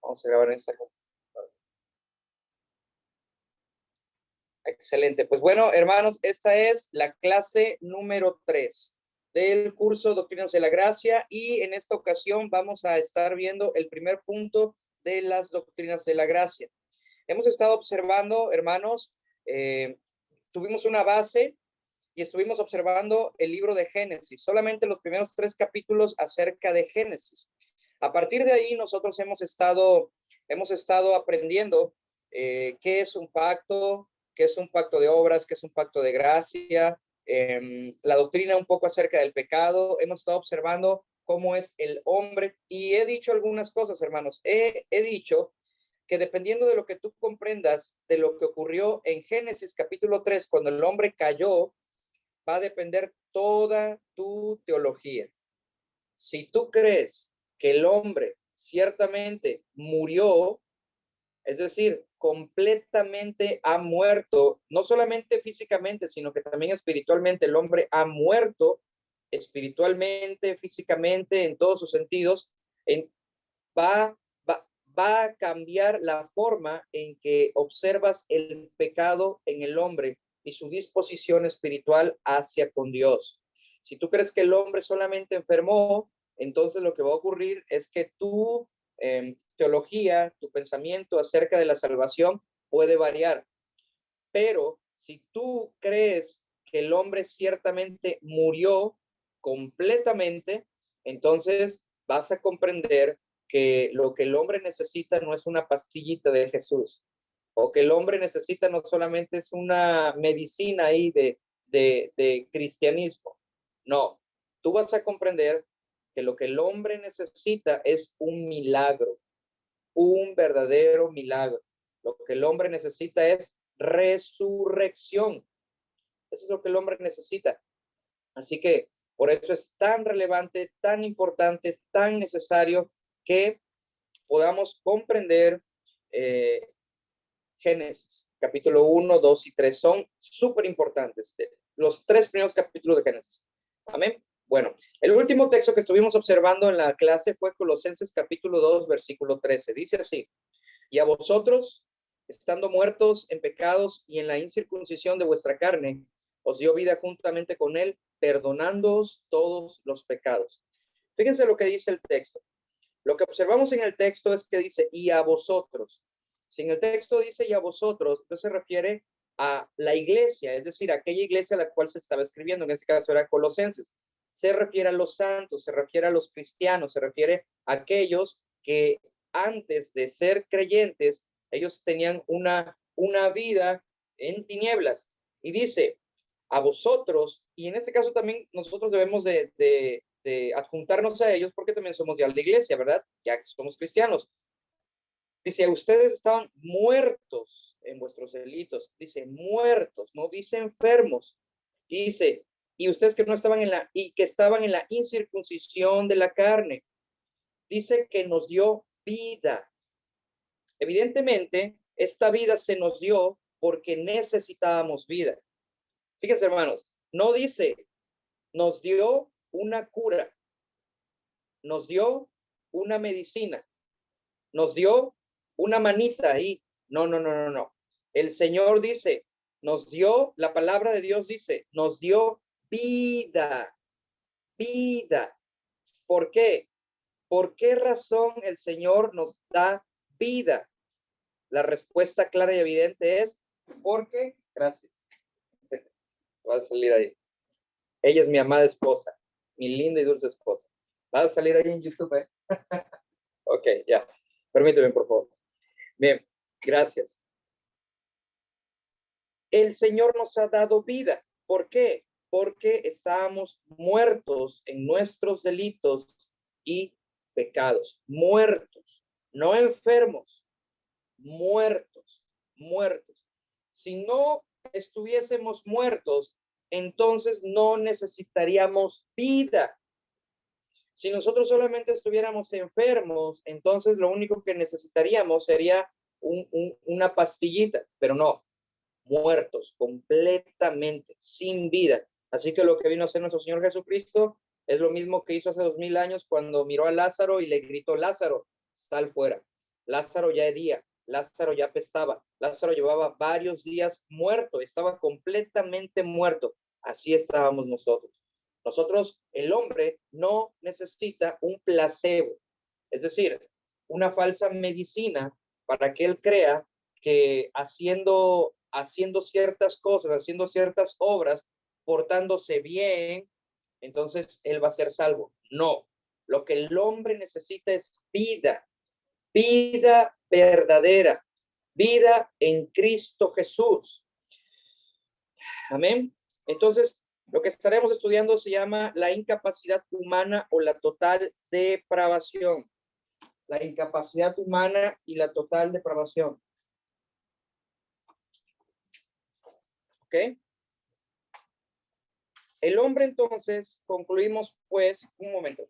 Vamos a grabar en esta computadora. Excelente. Pues bueno, hermanos, esta es la clase número 3 del curso Doctrinas de la Gracia y en esta ocasión vamos a estar viendo el primer punto de las Doctrinas de la Gracia. Hemos estado observando, hermanos, tuvimos una base y estuvimos observando el libro de Génesis, solamente los primeros 3 capítulos acerca de Génesis. A partir de ahí nosotros hemos estado aprendiendo qué es un pacto de obras, qué es un pacto de gracia, la doctrina un poco acerca del pecado. Hemos estado observando cómo es el hombre y he dicho algunas cosas, hermanos. He dicho que dependiendo de lo que tú comprendas de lo que ocurrió en Génesis capítulo 3, cuando el hombre cayó, va a depender toda tu teología. Si tú crees que el hombre ciertamente murió, es decir, completamente ha muerto, no solamente físicamente, sino que también espiritualmente, el hombre ha muerto espiritualmente, físicamente, en todos sus sentidos, va a cambiar la forma en que observas el pecado en el hombre y su disposición espiritual hacia con Dios. Si tú crees que el hombre solamente enfermó, entonces lo que va a ocurrir es que tu teología, tu pensamiento acerca de la salvación puede variar. Pero si tú crees que el hombre ciertamente murió completamente, entonces vas a comprender que lo que el hombre necesita no es una pastillita de Jesús, o que el hombre necesita no solamente es una medicina ahí de cristianismo. No, tú vas a comprender que lo que el hombre necesita es un milagro, un verdadero milagro. Lo que el hombre necesita es resurrección. Eso es lo que el hombre necesita. Así que por eso es tan relevante, tan importante, tan necesario que podamos comprender Génesis, capítulo 1, 2 y 3. Son súper importantes. Los 3 primeros capítulos de Génesis. Amén. Bueno, el último texto que estuvimos observando en la clase fue Colosenses capítulo 2, versículo 13. Dice así: y a vosotros, estando muertos en pecados y en la incircuncisión de vuestra carne, os dio vida juntamente con él, perdonándoos todos los pecados. Fíjense lo que dice el texto. Lo que observamos en el texto es que dice, y a vosotros. Si en el texto dice, y a vosotros, entonces se refiere a la iglesia, es decir, a aquella iglesia a la cual se estaba escribiendo, en este caso era Colosenses. Se refiere a los santos, se refiere a los cristianos, se refiere a aquellos que antes de ser creyentes, ellos tenían una vida en tinieblas. Y dice, a vosotros, y en este caso también nosotros debemos de adjuntarnos a ellos porque también somos ya la iglesia, ¿verdad? Ya que somos cristianos. Dice, ustedes estaban muertos en vuestros delitos. Dice, muertos, no dice enfermos. Dice, y ustedes que no estaban que estaban en la incircuncisión de la carne. Dice que nos dio vida. Evidentemente, esta vida se nos dio porque necesitábamos vida. Fíjense, hermanos, no dice, nos dio una cura, nos dio una medicina, nos dio una manita ahí. No, no, no, no, no. El Señor dice, nos dio, la palabra de Dios dice, nos dio vida, vida. ¿Por qué? ¿Por qué razón el Señor nos da vida? La respuesta clara y evidente es porque, gracias. Va a salir ahí. Ella es mi amada esposa, mi linda y dulce esposa. Va a salir ahí en YouTube, ¿eh? Ok, ya. Permíteme, por favor. Bien, gracias. El Señor nos ha dado vida. ¿Por qué? Porque estábamos muertos en nuestros delitos y pecados. Muertos, no enfermos. Muertos, muertos. Si no estuviésemos muertos, entonces no necesitaríamos vida. Si nosotros solamente estuviéramos enfermos, entonces lo único que necesitaríamos sería una pastillita, pero no, muertos completamente, sin vida. Así que lo que vino a hacer nuestro Señor Jesucristo es lo mismo que hizo hace 2000 años cuando miró a Lázaro y le gritó, Lázaro, sal fuera. Lázaro ya hedía, Lázaro ya apestaba, Lázaro llevaba varios días muerto, estaba completamente muerto. Así estábamos nosotros. Nosotros, el hombre, no necesita un placebo, es decir, una falsa medicina para que él crea que haciendo ciertas cosas, haciendo ciertas obras, portándose bien, entonces él va a ser salvo. No, lo que el hombre necesita es vida, vida verdadera, vida en Cristo Jesús. Amén. Entonces, lo que estaremos estudiando se llama la incapacidad humana o la total depravación. La incapacidad humana y la total depravación. ¿Ok? El hombre entonces, concluimos pues, un momento.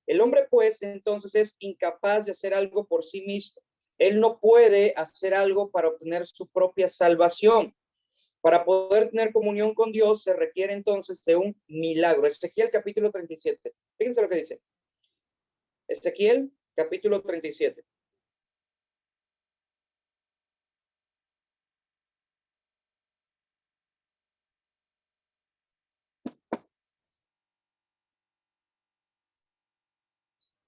El hombre pues entonces es incapaz de hacer algo por sí mismo. Él no puede hacer algo para obtener su propia salvación. Para poder tener comunión con Dios se requiere entonces de un milagro. Ezequiel capítulo 37. Fíjense lo que dice. Ezequiel capítulo 37.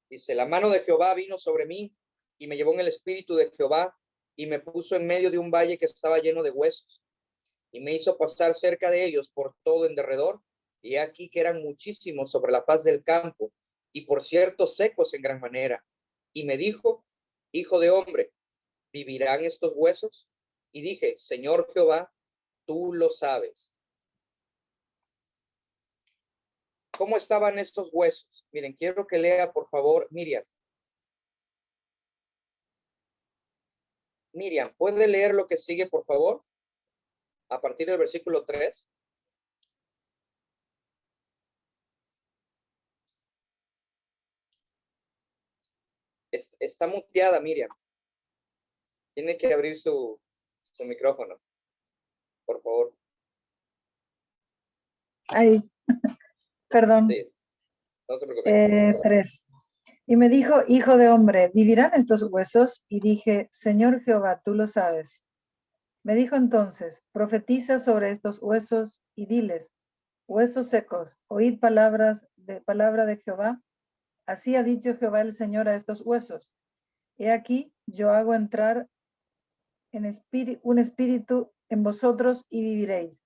Dice, la mano de Jehová vino sobre mí y me llevó en el espíritu de Jehová y me puso en medio de un valle que estaba lleno de huesos y me hizo pasar cerca de ellos por todo en derredor. Y aquí que eran muchísimos sobre la faz del campo y por cierto secos en gran manera. Y me dijo, hijo de hombre, ¿vivirán estos huesos? Y dije, Señor Jehová, tú lo sabes. ¿Cómo estaban estos huesos? Miren, quiero que lea, por favor, Miriam. Miriam, ¿puede leer lo que sigue, por favor? A partir del versículo 3. Está muteada, Miriam. Tiene que abrir su micrófono, por favor. Ahí, perdón. Sí, no se preocupe. 3. Y me dijo, hijo de hombre, ¿vivirán estos huesos? Y dije, Señor Jehová, tú lo sabes. Me dijo entonces, profetiza sobre estos huesos y diles, huesos secos, oíd palabra de Jehová. Así ha dicho Jehová el Señor a estos huesos. He aquí, yo hago entrar un espíritu en vosotros y viviréis.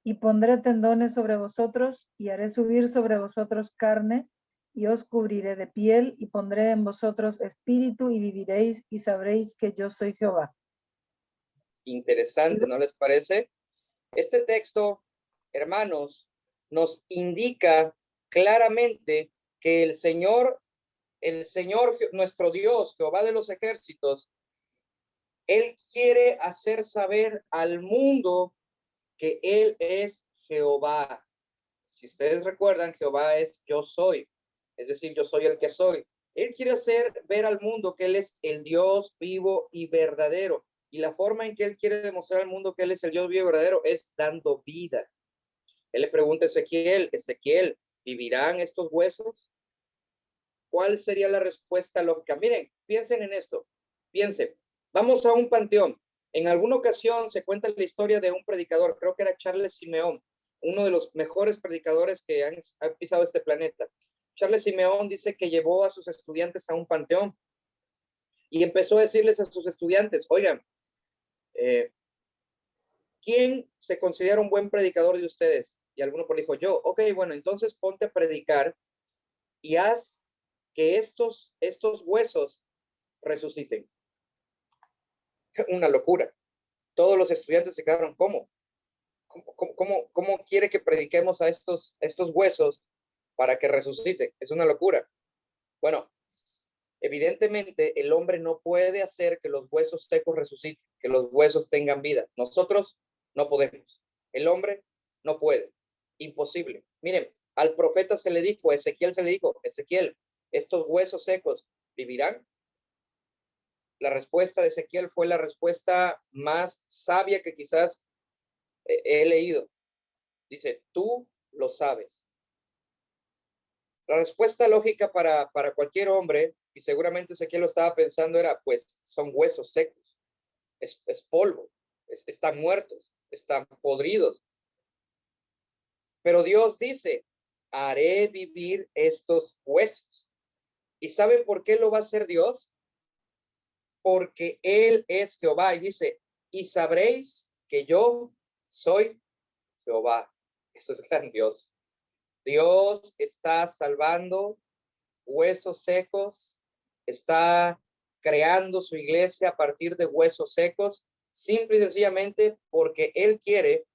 Y pondré tendones sobre vosotros y haré subir sobre vosotros carne y os cubriré de piel y pondré en vosotros espíritu y viviréis y sabréis que yo soy Jehová. Interesante, ¿no les parece? Este texto, hermanos, nos indica claramente que el Señor, nuestro Dios, Jehová de los ejércitos, Él quiere hacer saber al mundo que Él es Jehová. Si ustedes recuerdan, Jehová es yo soy, es decir, yo soy el que soy. Él quiere hacer ver al mundo que Él es el Dios vivo y verdadero. Y la forma en que Él quiere demostrar al mundo que Él es el Dios vivo y verdadero es dando vida. Él le pregunta a Ezequiel, Ezequiel, ¿vivirán estos huesos? ¿Cuál sería la respuesta lógica? Miren, piensen en esto. Piensen, vamos a un panteón. En alguna ocasión se cuenta la historia de un predicador, creo que era Charles Simeón, uno de los mejores predicadores que han pisado este planeta. Charles Simeón dice que llevó a sus estudiantes a un panteón y empezó a decirles a sus estudiantes, oigan, ¿quién se considera un buen predicador de ustedes? Y alguno por dijo, yo, ok, bueno, entonces ponte a predicar y haz que estos huesos resuciten. Una locura. Todos los estudiantes se quedaron, ¿cómo? ¿Cómo quiere que prediquemos a estos huesos para que resuciten? Es una locura. Bueno, evidentemente el hombre no puede hacer que los huesos secos resuciten, que los huesos tengan vida. Nosotros no podemos. El hombre no puede. Imposible. Miren, al profeta se le dijo, a Ezequiel se le dijo, Ezequiel, estos huesos secos vivirán. La respuesta de Ezequiel fue la respuesta más sabia que quizás he leído. Dice, tú lo sabes. La respuesta lógica para cualquier hombre, y seguramente Ezequiel lo estaba pensando, era, pues, son huesos secos, es polvo, están muertos, están podridos. Pero Dios dice, haré vivir estos huesos. ¿Y saben por qué lo va a hacer Dios? Porque Él es Jehová. Y dice, y sabréis que yo soy Jehová. Eso es grandioso. Dios está salvando huesos secos, está creando su iglesia a partir de huesos secos, simple y sencillamente porque Él quiere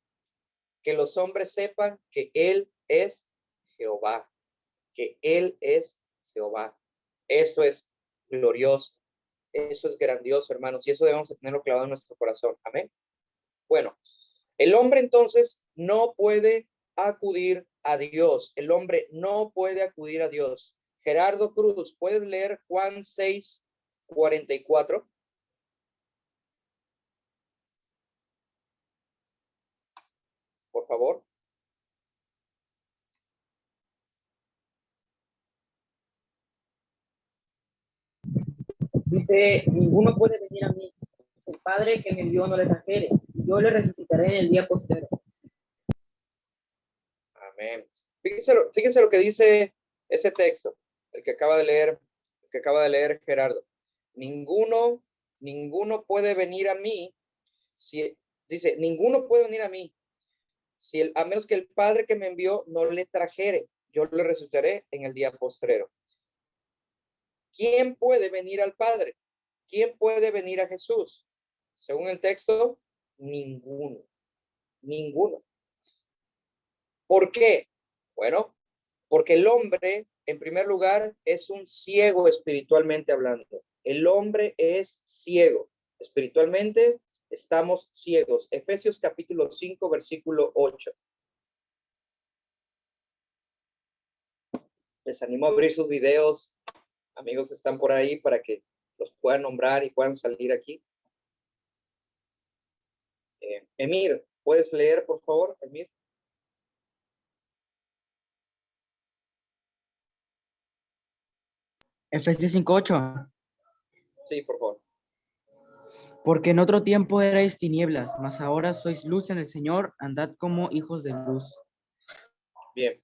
que los hombres sepan que Él es Jehová, que Él es Jehová. Eso es glorioso, eso es grandioso, hermanos, y eso debemos tenerlo clavado en nuestro corazón. Amén. Bueno, el hombre entonces no puede acudir a Dios. El hombre no puede acudir a Dios. Gerardo Cruz, ¿puedes leer Juan 6:44? Por favor. Dice, ninguno puede venir a mí, si el Padre que me envió no le trajere, y yo le resucitaré en el día postero. Amén. Fíjense lo que dice ese texto, el que acaba de leer Gerardo. Ninguno puede venir a mí, si, dice, ninguno puede venir a mí, si a menos que el Padre que me envió no le trajere, yo le resucitaré en el día postrero. ¿Quién puede venir al Padre? ¿Quién puede venir a Jesús? Según el texto, ninguno. Ninguno. ¿Por qué? Bueno, porque el hombre, en primer lugar, es un ciego espiritualmente hablando. El hombre es ciego. Espiritualmente estamos ciegos. Efesios capítulo 5, versículo 8. Les animo a abrir sus videos, amigos que están por ahí, para que los puedan nombrar y puedan salir aquí. Emir, ¿puedes leer, por favor, Emir? Efesios 5:8. Sí, por favor. Porque en otro tiempo erais tinieblas, mas ahora sois luz en el Señor, andad como hijos de luz. Bien.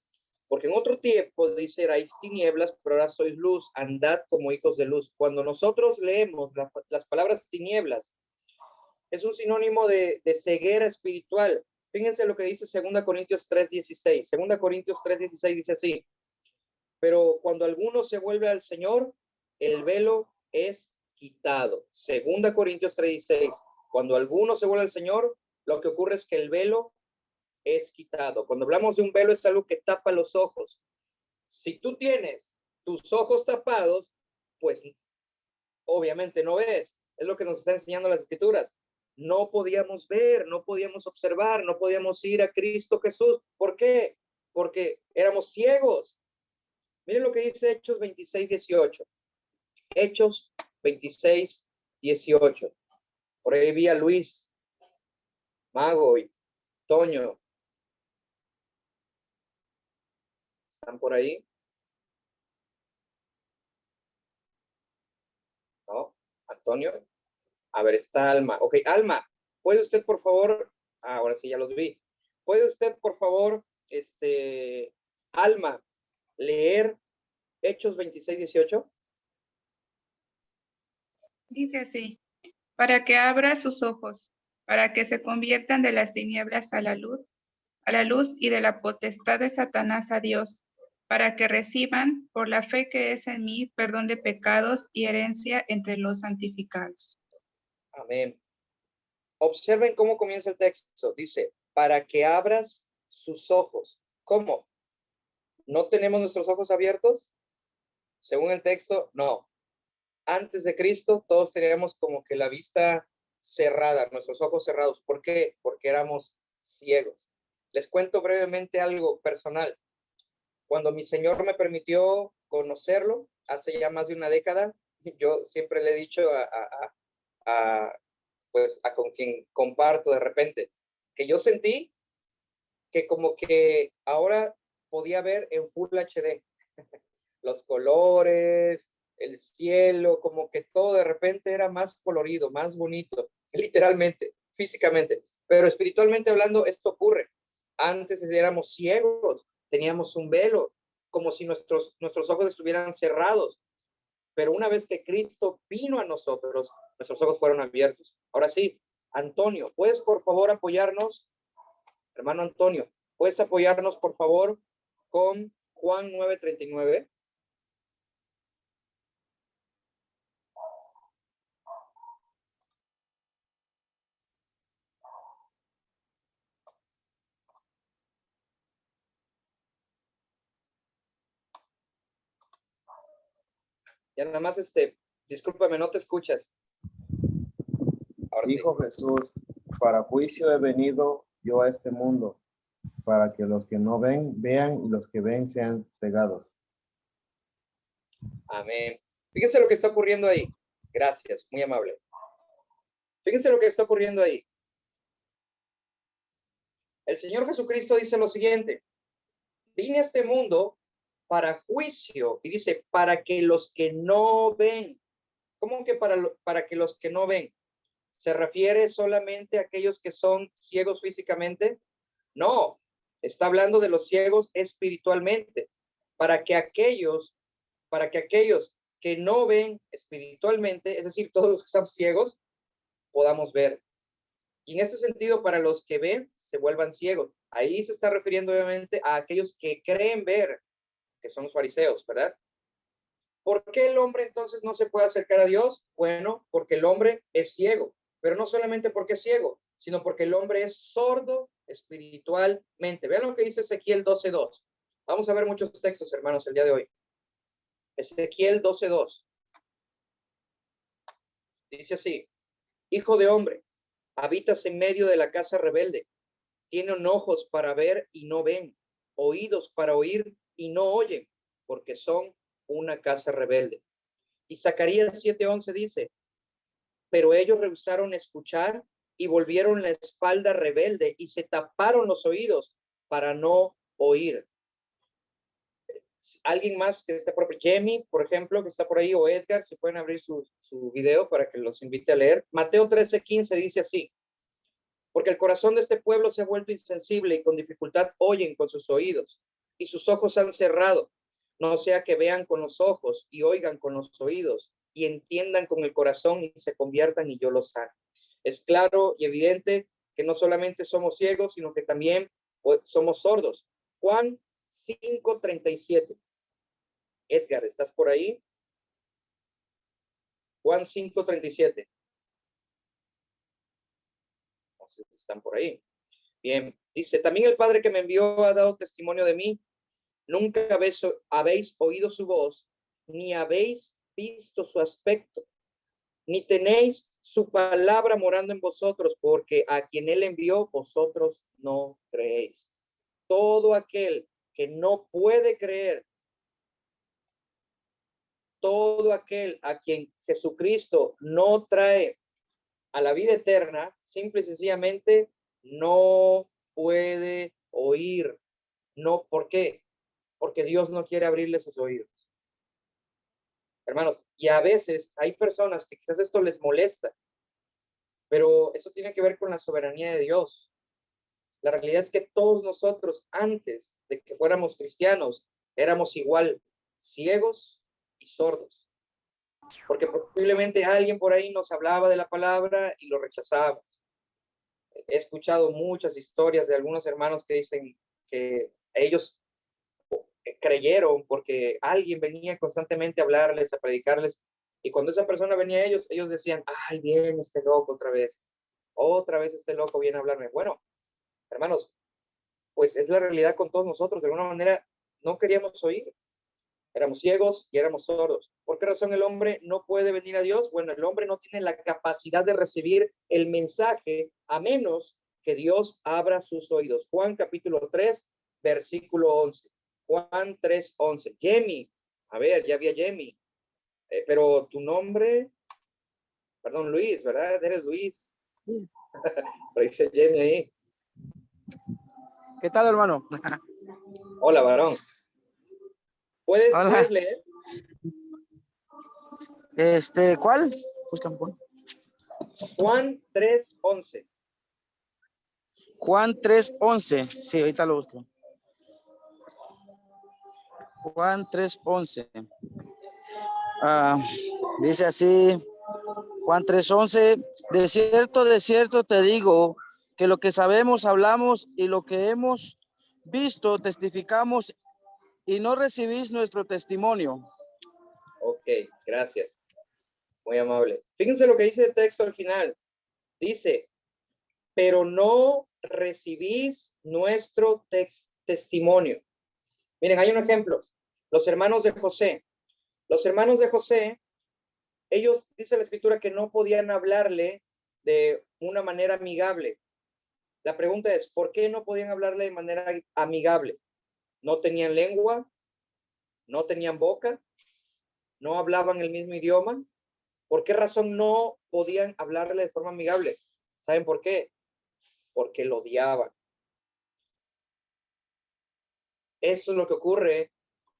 Porque en otro tiempo, dice, erais tinieblas, pero ahora sois luz, andad como hijos de luz. Cuando nosotros leemos las palabras tinieblas, es un sinónimo de ceguera espiritual. Fíjense lo que dice 2 Corintios 3:16. 2 Corintios 3:16 dice así, pero cuando alguno se vuelve al Señor, el velo es quitado. 2 Corintios 3:16, cuando alguno se vuelve al Señor, lo que ocurre es que el velo es quitado. Cuando hablamos de un velo es algo que tapa los ojos. Si tú tienes tus ojos tapados, pues obviamente no ves. Es lo que nos está enseñando las escrituras. No podíamos ver, no podíamos observar, no podíamos ir a Cristo Jesús. ¿Por qué? Porque éramos ciegos. Miren lo que dice Hechos 26:18. Hechos 26:18. Por ahí vi a Luis, Mago y Toño. ¿Están por ahí? ¿No? Antonio. A ver, está Alma. Ok, Alma, ¿puede usted, por favor? Ahora sí, ya los vi. ¿Puede usted, por favor, Alma, leer Hechos 26:18? Dice así, para que abra sus ojos, para que se conviertan de las tinieblas a la luz y de la potestad de Satanás a Dios, para que reciban por la fe que es en mí perdón de pecados y herencia entre los santificados. Amén. Observen cómo comienza el texto. Dice, para que abras sus ojos. ¿Cómo? ¿No tenemos nuestros ojos abiertos? Según el texto, no. Antes de Cristo, todos teníamos como que la vista cerrada, nuestros ojos cerrados. ¿Por qué? Porque éramos ciegos. Les cuento brevemente algo personal. Cuando mi Señor me permitió conocerlo, hace ya más de una década, yo siempre le he dicho pues a con quien comparto de repente, que yo sentí que como que ahora podía ver en Full HD. Los colores, el cielo, como que todo de repente era más colorido, más bonito, literalmente, físicamente. Pero espiritualmente hablando, esto ocurre. Antes éramos ciegos, teníamos un velo, como si nuestros ojos estuvieran cerrados. Pero una vez que Cristo vino a nosotros, nuestros ojos fueron abiertos. Ahora sí, Antonio, ¿puedes por favor apoyarnos? Hermano Antonio, ¿puedes apoyarnos por favor con Juan 9:39? Ya nada más, discúlpame, no te escuchas. Ahora dijo sí. Jesús, para juicio he venido yo a este mundo, para que los que no ven, vean, y los que ven sean cegados. Amén. Fíjense lo que está ocurriendo ahí. Gracias, muy amable. Fíjense lo que está ocurriendo ahí. El Señor Jesucristo dice lo siguiente: vine a este mundo para juicio, y dice, para que los que no ven. ¿Cómo que para que los que no ven? ¿Se refiere solamente a aquellos que son ciegos físicamente? No, está hablando de los ciegos espiritualmente, para que aquellos que no ven espiritualmente, es decir, todos los que están ciegos, podamos ver. Y en este sentido, para los que ven, se vuelvan ciegos. Ahí se está refiriendo obviamente a aquellos que creen ver, que son los fariseos, ¿verdad? ¿Por qué el hombre entonces no se puede acercar a Dios? Bueno, porque el hombre es ciego, pero no solamente porque es ciego, sino porque el hombre es sordo espiritualmente. Vean lo que dice Ezequiel 12:2. Vamos a ver muchos textos, hermanos, el día de hoy. Ezequiel 12:2. Dice así: hijo de hombre, habitas en medio de la casa rebelde. Tienen ojos para ver y no ven, oídos para oír y no oyen, porque son una casa rebelde. Y Zacarías 7:11 dice: pero ellos rehusaron escuchar y volvieron la espalda rebelde y se taparon los oídos para no oír. Alguien más que está por ahí, Jamie, por ejemplo, que está por ahí, o Edgar, si pueden abrir su video para que los invite a leer. Mateo 13:15 dice así: porque el corazón de este pueblo se ha vuelto insensible y con dificultad oyen con sus oídos y sus ojos han cerrado, no sea que vean con los ojos y oigan con los oídos y entiendan con el corazón y se conviertan y yo los sane. Es claro y evidente que no solamente somos ciegos, sino que también somos sordos. Juan 5:37. Edgar, ¿estás por ahí? Juan 5:37. No sé si están por ahí. Bien, dice, también el Padre que me envió ha dado testimonio de mí. Nunca habéis oído su voz, ni habéis visto su aspecto, ni tenéis su palabra morando en vosotros, porque a quien él envió, vosotros no creéis. Todo aquel que no puede creer, todo aquel a quien Jesucristo no trae a la vida eterna, simple y sencillamente no puede oír. No, ¿por qué? Porque Dios no quiere abrirle sus oídos. Hermanos, y a veces hay personas que quizás esto les molesta, pero eso tiene que ver con la soberanía de Dios. La realidad es que todos nosotros, antes de que fuéramos cristianos, éramos igual ciegos y sordos. Porque posiblemente alguien por ahí nos hablaba de la palabra y lo rechazábamos. He escuchado muchas historias de algunos hermanos que dicen que ellos creyeron porque alguien venía constantemente a hablarles, a predicarles, y cuando esa persona venía a ellos, ellos decían, ay, viene este loco otra vez este loco viene a hablarme. Bueno, hermanos, pues es la realidad con todos nosotros. De alguna manera no queríamos oír, éramos ciegos y éramos sordos. ¿Por qué razón el hombre no puede venir a Dios? Bueno, el hombre no tiene la capacidad de recibir el mensaje a menos que Dios abra sus oídos. Juan capítulo 3, versículo 11. Juan 3:11. Jamie, a ver, ya había Jamie, pero tu nombre, perdón, Luis, ¿verdad? Eres Luis. Pero dice Jamie ahí. ¿Qué tal, hermano? Hola, varón. ¿Puedes Hola. leer? ¿Cuál? Buscan por Juan 3:11. Juan 3:11. Sí, ahorita lo busco. Juan 3:11. Dice así, Juan 3:11, de cierto te digo, que lo que sabemos hablamos y lo que hemos visto testificamos y no recibís nuestro testimonio. Ok, gracias. Muy amable. Fíjense lo que dice el texto al final. Dice, pero no recibís nuestro testimonio. Miren, hay un ejemplo. Los hermanos de José. Los hermanos de José, ellos, dice la escritura, que no podían hablarle de una manera amigable. La pregunta es, ¿por qué no podían hablarle de manera amigable? ¿No tenían lengua? ¿No tenían boca? ¿No hablaban el mismo idioma? ¿Por qué razón no podían hablarle de forma amigable? ¿Saben por qué? Porque lo odiaban. Eso es lo que ocurre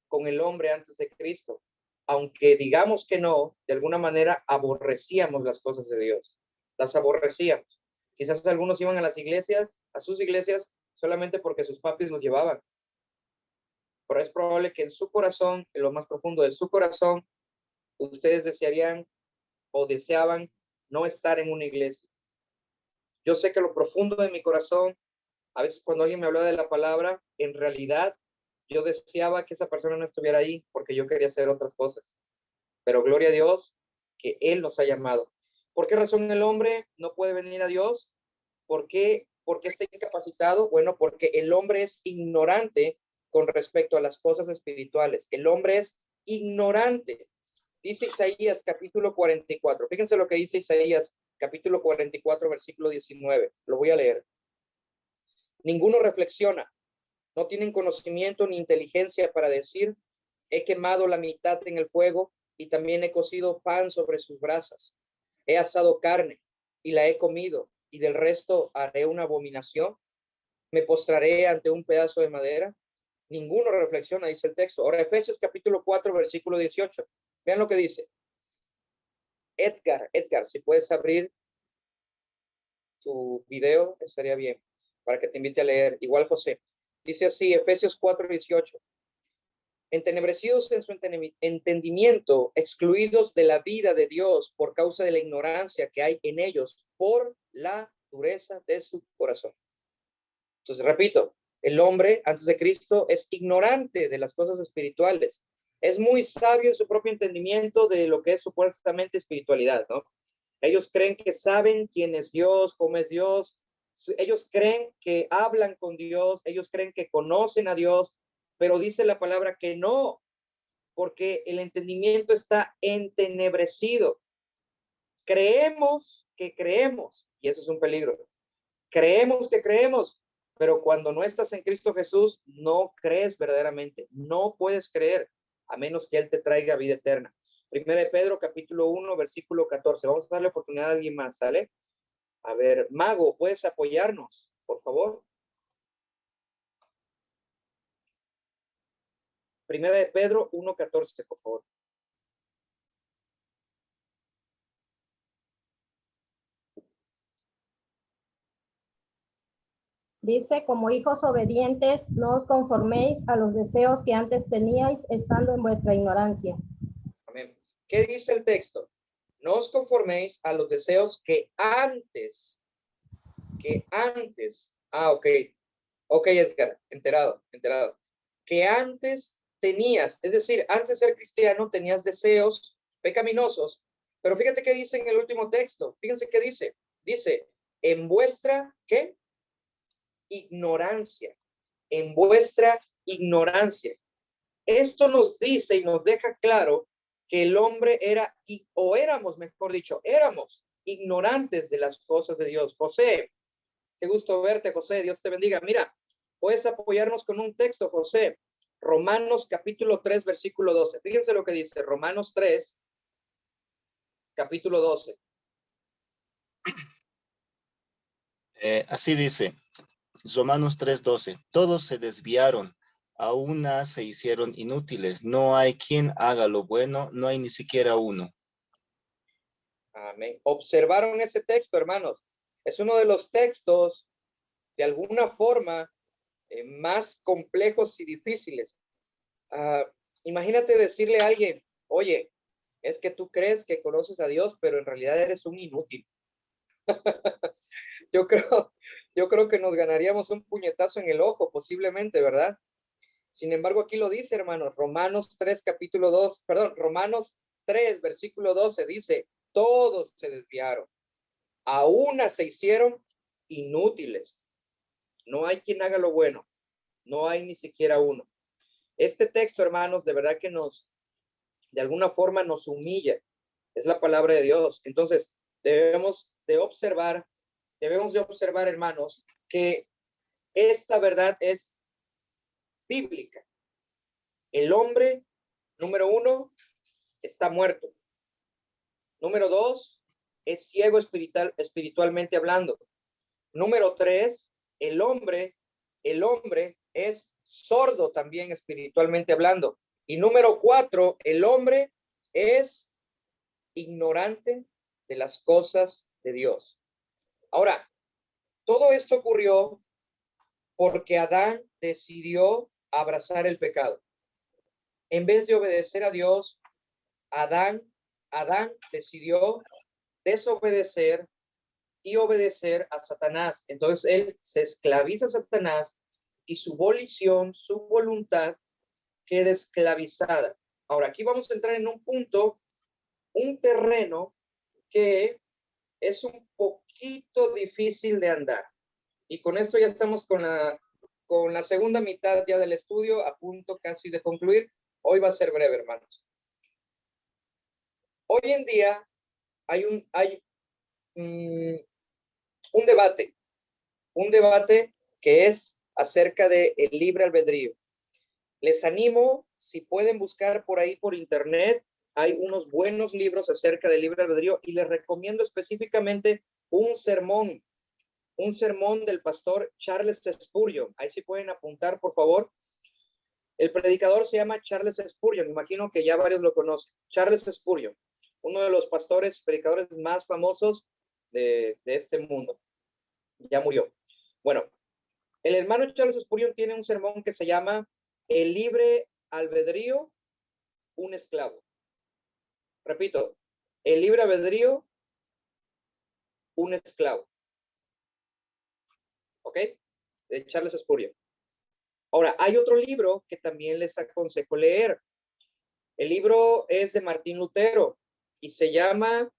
con el hombre antes de Cristo. Aunque digamos que no, de alguna manera aborrecíamos las cosas de Dios. Las aborrecíamos. Quizás algunos iban a las iglesias, a sus iglesias, solamente porque sus papis los llevaban. Pero es probable que en su corazón, en lo más profundo de su corazón, ustedes desearían o deseaban no estar en una iglesia. Yo sé que lo profundo de mi corazón, a veces cuando alguien me hablaba de la palabra, en realidad yo deseaba que esa persona no estuviera ahí porque yo quería hacer otras cosas. Pero gloria a Dios que Él nos ha llamado. ¿Por qué razón el hombre no puede venir a Dios? ¿Por qué está incapacitado? Bueno, porque el hombre es ignorante con respecto a las cosas espirituales. El hombre es ignorante. Dice Isaías capítulo 44. Fíjense lo que dice Isaías capítulo 44, versículo 19. Lo voy a leer. Ninguno reflexiona, no tienen conocimiento ni inteligencia para decir, he quemado la mitad en el fuego y también he cocido pan sobre sus brasas. He asado carne y la he comido y del resto haré una abominación. Me postraré ante un pedazo de madera. Ninguno reflexiona, dice el texto. Ahora, Efesios capítulo 4, versículo 18. Vean lo que dice. Edgar, si puedes abrir tu video, estaría bien, para que te invite a leer. Igual José. Dice así, Efesios 4:18. Entenebrecidos en su entendimiento, excluidos de la vida de Dios por causa de la ignorancia que hay en ellos, por la dureza de su corazón. Entonces, repito, el hombre antes de Cristo es ignorante de las cosas espirituales. Es muy sabio en su propio entendimiento de lo que es supuestamente espiritualidad, ¿no? Ellos creen que saben quién es Dios, cómo es Dios. Ellos creen que hablan con Dios, ellos creen que conocen a Dios, pero dice la palabra que no, porque el entendimiento está entenebrecido. Creemos que creemos, y eso es un peligro. Creemos que creemos, pero cuando no estás en Cristo Jesús, no crees verdaderamente. No puedes creer, a menos que Él te traiga vida eterna. Primera de Pedro, capítulo 1, versículo 14. Vamos a darle oportunidad a alguien más, ¿sale? A ver, Mago, ¿puedes apoyarnos, por favor? Primera de Pedro 1:14, por favor. Dice, como hijos obedientes, no os conforméis a los deseos que antes teníais estando en vuestra ignorancia. Amén. ¿Qué dice el texto? No os conforméis a los deseos que antes. Ok, Edgar, enterado. Que antes tenías, es decir, antes de ser cristiano tenías deseos pecaminosos, pero fíjate qué dice en el último texto, fíjense qué dice, en vuestra, ¿qué? Ignorancia, en vuestra ignorancia. Esto nos dice y nos deja claro que el hombre era, o éramos, mejor dicho, éramos ignorantes de las cosas de Dios. José, qué gusto verte, José, Dios te bendiga. Mira, puedes apoyarnos con un texto, José. Romanos capítulo 3, versículo 12. Fíjense lo que dice, Romanos 3, capítulo 12. Así dice, Romanos 3:12. Todos se desviaron, a una se hicieron inútiles. No hay quien haga lo bueno, no hay ni siquiera uno. Amén. ¿Observaron ese texto, hermanos? Es uno de los textos, de alguna forma, más complejos y difíciles. Imagínate decirle a alguien, oye, es que tú crees que conoces a Dios, pero en realidad eres un inútil. Yo creo que nos ganaríamos un puñetazo en el ojo, posiblemente, ¿verdad? Sin embargo, aquí lo dice, hermanos, Romanos 3, Romanos 3, versículo 12, dice, todos se desviaron, a una se hicieron inútiles. No hay quien haga lo bueno, no hay ni siquiera uno. Este texto, hermanos, de verdad que de alguna forma nos humilla. Es la palabra de Dios. Entonces, debemos de observar, hermanos, que esta verdad es bíblica. El hombre, número 1, está muerto. Número 2, es ciego espiritualmente hablando. Número 3, el hombre es sordo también espiritualmente hablando. Y número 4, el hombre es ignorante de las cosas de Dios. Ahora, todo esto ocurrió porque Adán decidió abrazar el pecado. En vez de obedecer a Dios, Adán decidió desobedecer y obedecer a Satanás. Entonces él se esclaviza a Satanás y su volición, su voluntad queda esclavizada. Ahora, aquí vamos a entrar en un punto, un terreno que es un poquito difícil de andar. Y con esto ya estamos con la segunda mitad ya del estudio, a punto casi de concluir. Hoy va a ser breve, hermanos. Hoy en día hay un debate que es acerca del libre albedrío. Les animo, si pueden buscar por ahí por internet, hay unos buenos libros acerca del libre albedrío y les recomiendo específicamente un sermón del pastor Charles Spurgeon. Ahí sí pueden apuntar, por favor. El predicador se llama Charles Spurgeon, imagino que ya varios lo conocen. Charles Spurgeon, uno de los predicadores más famosos de este mundo. Ya murió. Bueno, el hermano Charles Spurgeon tiene un sermón que se llama El libre albedrío, un esclavo. Repito, el libre albedrío, un esclavo. ¿Ok? De Charles Spurgeon. Ahora, hay otro libro que también les aconsejo leer. El libro es de Martín Lutero y se llama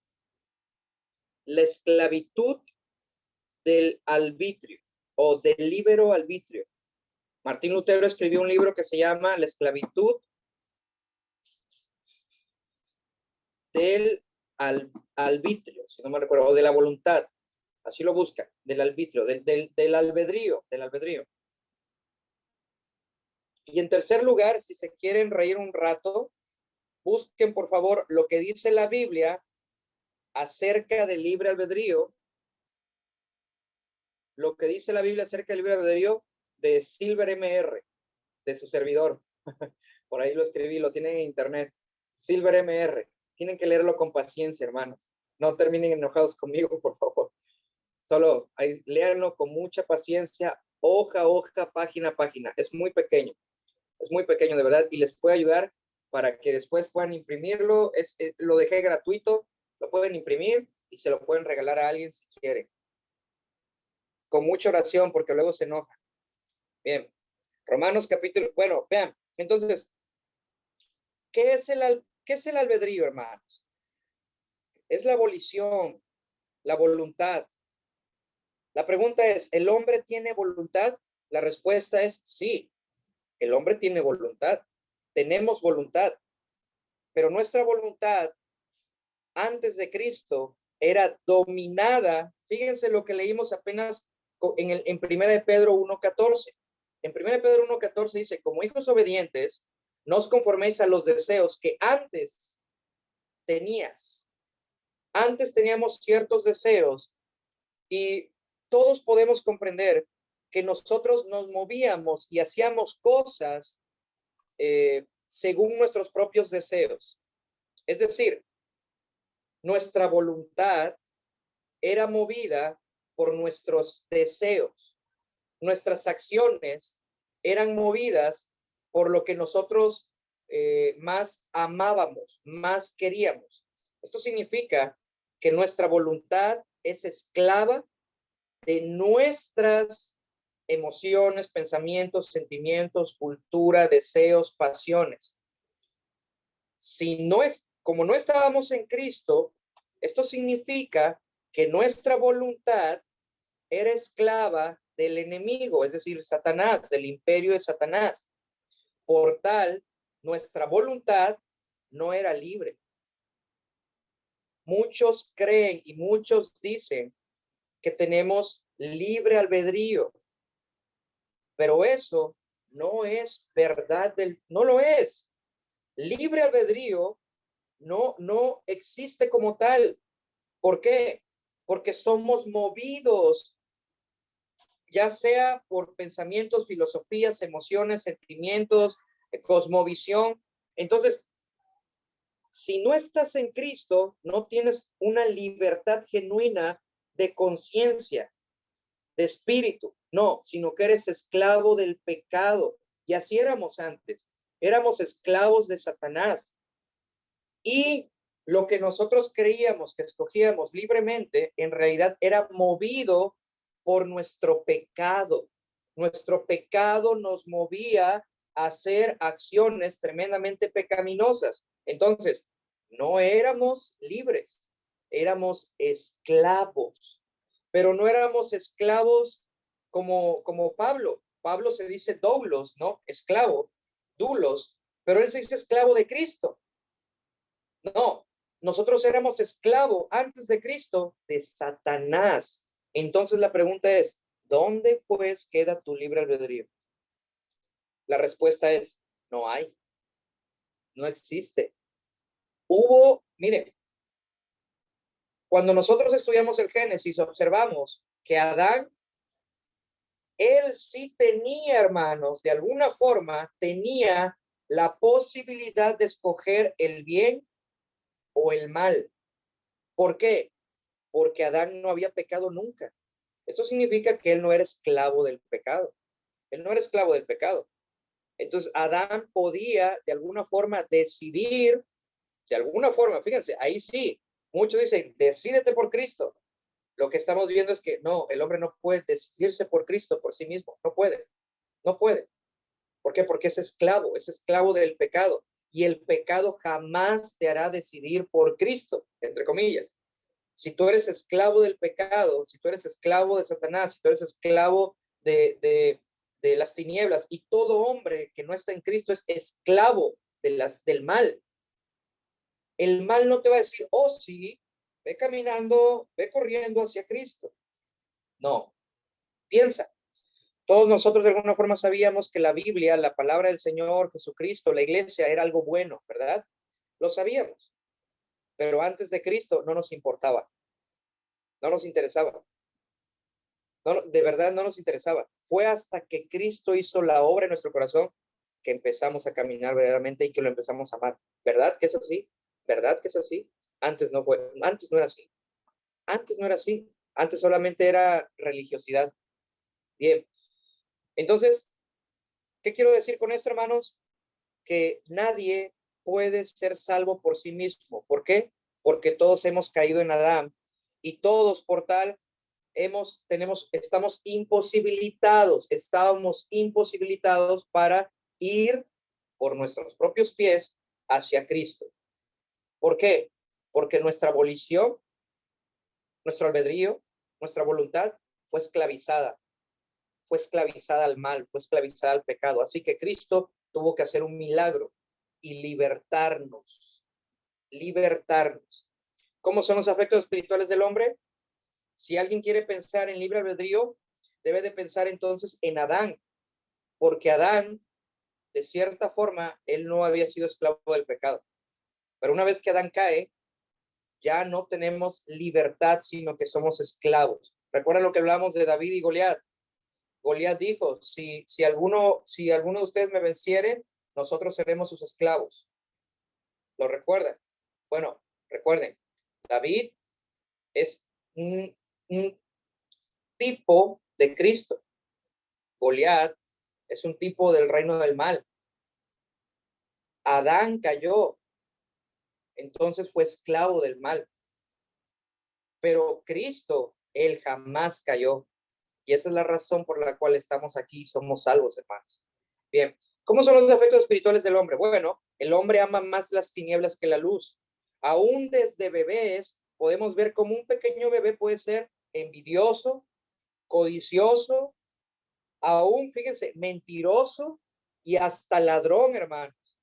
La esclavitud del arbitrio o del libero arbitrio. Martín Lutero escribió un libro que se llama La esclavitud del arbitrio, si no me recuerdo, o de la voluntad. Así lo busca, del arbitrio, del albedrío, Y en tercer lugar, si se quieren reír un rato, busquen por favor lo que dice la Biblia acerca del libre albedrío. Lo que dice la Biblia acerca del libre albedrío de Silver MR, de su servidor. Por ahí lo escribí, lo tienen en internet. Silver MR. Tienen que leerlo con paciencia, hermanos. No terminen enojados conmigo, por favor. Solo léanlo con mucha paciencia, hoja a hoja, página a página. Es muy pequeño de verdad y les puede ayudar para que después puedan imprimirlo. Lo dejé gratuito, lo pueden imprimir y se lo pueden regalar a alguien si quieren. Con mucha oración porque luego se enoja. Bien, Romanos capítulo, bueno, vean, entonces, ¿qué es el albedrío, hermanos? Es la volición, la voluntad. La pregunta es, ¿el hombre tiene voluntad? La respuesta es sí. El hombre tiene voluntad, tenemos voluntad, pero nuestra voluntad antes de Cristo era dominada. Fíjense lo que leímos apenas en 1 Pedro 1:14. En 1 Pedro 1:14 dice, como hijos obedientes, no os conforméis a los deseos que antes tenías. Antes teníamos ciertos deseos y todos podemos comprender que nosotros nos movíamos y hacíamos cosas según nuestros propios deseos. Es decir, nuestra voluntad era movida por nuestros deseos. Nuestras acciones eran movidas por lo que nosotros más amábamos, más queríamos. Esto significa que nuestra voluntad es esclava de nuestras emociones, pensamientos, sentimientos, cultura, deseos, pasiones. Como no estábamos en Cristo, esto significa que nuestra voluntad era esclava del enemigo, es decir, Satanás, del imperio de Satanás. Por tal, nuestra voluntad no era libre. Muchos creen y muchos dicen que tenemos libre albedrío, pero eso no es verdad, no lo es. Libre albedrío no existe como tal. ¿Por qué? Porque somos movidos, ya sea por pensamientos, filosofías, emociones, sentimientos, cosmovisión. Entonces, si no estás en Cristo, no tienes una libertad genuina de conciencia, de espíritu, no, sino que eres esclavo del pecado. Y así éramos antes. Éramos esclavos de Satanás. Y lo que nosotros creíamos que escogíamos libremente, en realidad era movido por nuestro pecado. Nuestro pecado nos movía a hacer acciones tremendamente pecaminosas. Entonces, no éramos libres, éramos esclavos, pero no éramos esclavos como Pablo. Pablo se dice doulos, ¿no? Esclavo, dulos, pero él se dice esclavo de Cristo. No, nosotros éramos esclavos antes de Cristo de Satanás. Entonces la pregunta es, ¿dónde pues queda tu libre albedrío? La respuesta es, no hay, no existe. Miren, cuando nosotros estudiamos el Génesis, observamos que Adán, él sí tenía, hermanos, de alguna forma tenía la posibilidad de escoger el bien o el mal. ¿Por qué? Porque Adán no había pecado nunca. Eso significa que él no era esclavo del pecado. Él no era esclavo del pecado. Entonces, Adán podía de alguna forma decidir, de alguna forma, fíjense, ahí sí, muchos dicen, decídete por Cristo. Lo que estamos viendo es que no, el hombre no puede decidirse por Cristo, por sí mismo. No puede, no puede. ¿Por qué? Porque es esclavo del pecado. Y el pecado jamás te hará decidir por Cristo, entre comillas. Si tú eres esclavo del pecado, si tú eres esclavo de Satanás, si tú eres esclavo de las tinieblas, y todo hombre que no está en Cristo es esclavo del mal. El mal no te va a decir, oh sí, ve caminando, ve corriendo hacia Cristo. No, piensa. Todos nosotros de alguna forma sabíamos que la Biblia, la palabra del Señor, Jesucristo, la iglesia era algo bueno, ¿verdad? Lo sabíamos. Pero antes de Cristo no nos importaba. No nos interesaba. No, de verdad no nos interesaba. Fue hasta que Cristo hizo la obra en nuestro corazón que empezamos a caminar verdaderamente y que lo empezamos a amar. ¿Verdad que es así? ¿Verdad que es así? Antes no era así. Antes no era así. Antes solamente era religiosidad. Bien. Entonces, ¿qué quiero decir con esto, hermanos? Que nadie puede ser salvo por sí mismo. ¿Por qué? Porque todos hemos caído en Adán y todos por tal estábamos imposibilitados para ir por nuestros propios pies hacia Cristo. ¿Por qué? Porque nuestra volición, nuestro albedrío, nuestra voluntad fue esclavizada al mal, fue esclavizada al pecado. Así que Cristo tuvo que hacer un milagro y libertarnos. ¿Cómo son los afectos espirituales del hombre? Si alguien quiere pensar en libre albedrío, debe de pensar entonces en Adán, porque Adán, de cierta forma, él no había sido esclavo del pecado. Pero una vez que Adán cae, ya no tenemos libertad, sino que somos esclavos. ¿Recuerdan lo que hablamos de David y Goliat? Goliat dijo, si alguno de ustedes me venciere, nosotros seremos sus esclavos. ¿Lo recuerdan? Bueno, recuerden, David es un tipo de Cristo. Goliat es un tipo del reino del mal. Adán cayó, entonces fue esclavo del mal. Pero Cristo, él jamás cayó. Y esa es la razón por la cual estamos aquí, somos salvos, hermanos. Bien, ¿cómo son los efectos espirituales del hombre? Bueno, el hombre ama más las tinieblas que la luz. Aún desde bebés podemos ver cómo un pequeño bebé puede ser envidioso, codicioso, aún, fíjense, mentiroso y hasta ladrón, hermanos.